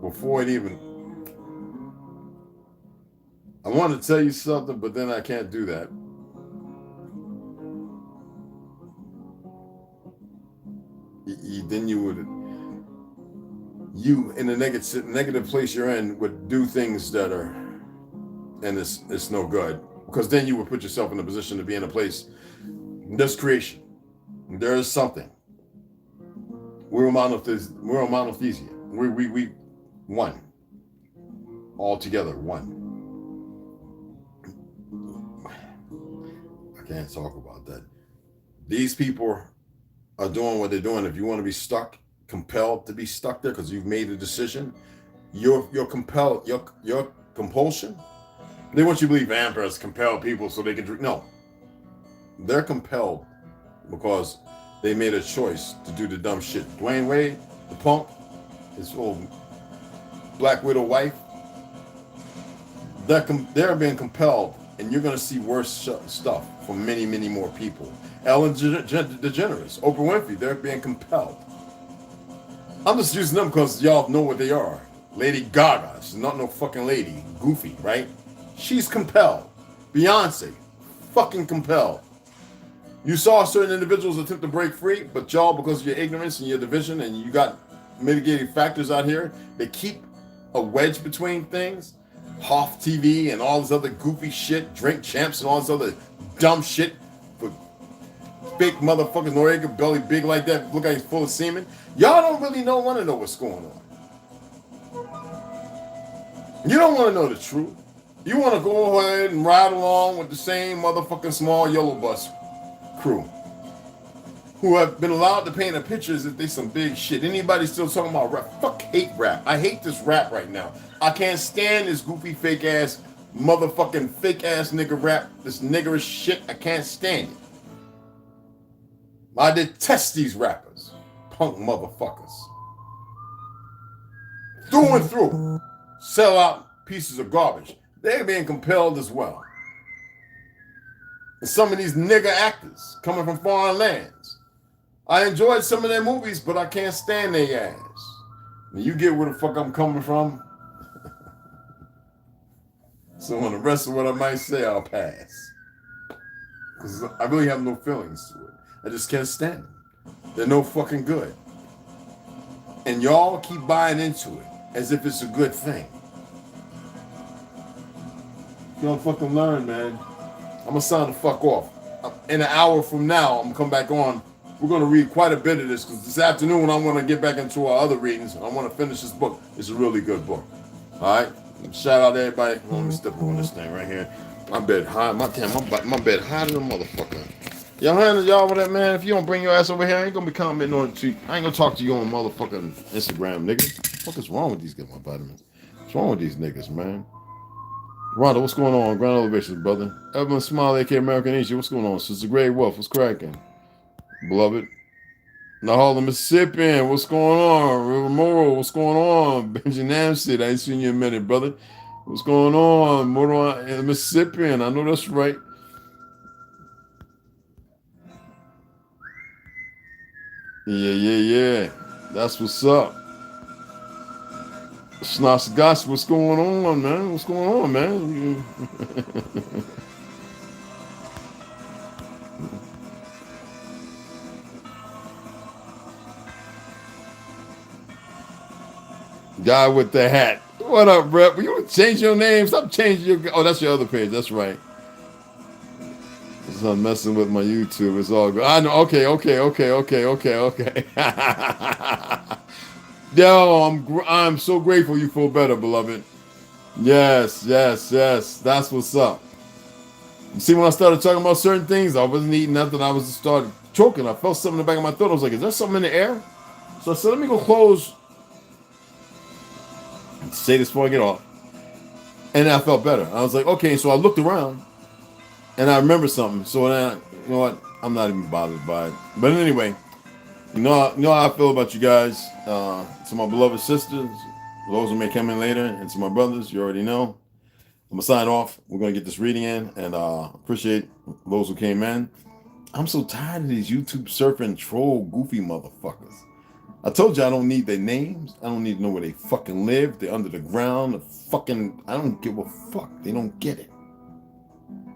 Before it even... I want to tell you something, but then I can't do that. Then you in the negative place you're in would do things that are, and it's no good, because then you would put yourself in a position to be in a place. There's creation. There is something. We're a monotheism. We one. All together, one. I can't talk about that. These people are doing what they're doing. If you want to be stuck, compelled to be stuck there because you've made a decision, you're compelled, your compulsion. They want you to believe vampires compel people so they can drink. No, they're compelled because they made a choice to do the dumb shit. Dwayne Wade, the punk, his old Black Widow wife, they're being compelled, and you're going to see worse stuff from many, many more people. Ellen DeGeneres, Oprah Winfrey, they're being compelled. I'm just using them because y'all know what they are. Lady Gaga, she's not no fucking lady. Goofy, right? She's compelled. Beyonce, fucking compelled. You saw certain individuals attempt to break free, but y'all, because of your ignorance and your division, and you got mitigating factors out here, they keep a wedge between things. Hoff TV and all this other goofy shit, Drink Champs and all this other dumb shit for fake motherfuckers, Noriega belly big like that, look like he's full of semen. Y'all don't really want to know what's going on. You don't want to know the truth. You want to go ahead and ride along with the same motherfucking small yellow bus crew who have been allowed to paint a picture as if they some big shit. Anybody still talking about rap? Fuck hate rap. I hate this rap right now. I can't stand this goofy fake ass motherfucking fake ass nigga rap. This niggerish shit. I can't stand it. I detest these rappers. Punk motherfuckers. Through and through. Sell out pieces of garbage. They're being compelled as well. And some of these nigger actors coming from foreign lands. I enjoyed some of their movies, but I can't stand their ass. And you get where the fuck I'm coming from? So on the rest of what I might say, I'll pass. Because I really have no feelings to it. I just can't stand them. They're no fucking good. And y'all keep buying into it as if it's a good thing. You don't fucking learn, man. I'm gonna sign the fuck off. In an hour from now, I'm gonna come back on. We're gonna read quite a bit of this because this afternoon I'm gonna get back into our other readings. I want to finish this book. It's a really good book. All right. Shout out to everybody. Let me step on this thing right here. My bed high. My bed high than a motherfucker. Y'all with that, man. If you don't bring your ass over here, I ain't gonna be commenting on it. I ain't gonna talk to you on motherfucking Instagram, nigga. What the fuck is wrong with these guys? My vitamins. What's wrong with these niggas, man? Rhonda, what's going on? Ground Elevation, brother. Evelyn Smile, AK American Asia, what's going on? Sister Grey Wolf, what's cracking? Beloved. Now, Harlem, Mississippi, what's going on? River Moro, what's going on? Benjamin Amstead, I ain't seen you in a minute, brother. What's going on? Moro, Mississippi, I know that's right. Yeah. That's what's up. Snots Gossip, what's going on, man? What's going on, man? Guy with the hat. What up, Rep? Will you change your name? Stop changing your... Oh, that's your other page. That's right. I'm messing with my YouTube. It's all good. I know. Okay. Yo, I'm so grateful you feel better, beloved. Yes. That's what's up. You see, when I started talking about certain things, I wasn't eating nothing. I was just started choking. I felt something in the back of my throat. I was like, is there something in the air? So I said, let me go close. Say this before I get off. And I felt better. I was like, okay. So I looked around and I remember something. So then, you know what? I'm not even bothered by it. But anyway, you know how I feel about you guys. To my beloved sisters, those who may come in later, and to my brothers, you already know. I'm going to sign off. We're going to get this reading in, and appreciate those who came in. I'm so tired of these YouTube surfing troll goofy motherfuckers. I told you I don't need their names. I don't need to know where they fucking live. They're under the ground. I don't give a fuck. They don't get it.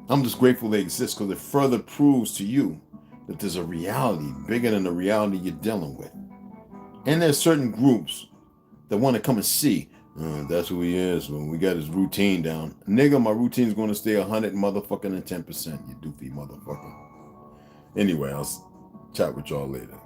I'm just grateful they exist because it further proves to you that there's a reality bigger than the reality you're dealing with. And there's certain groups that want to come and see, that's who he is when we got his routine down. Nigga, my routine's going to stay 100 motherfucking and 10%, you doofy motherfucker. Anyway, I'll chat with y'all later.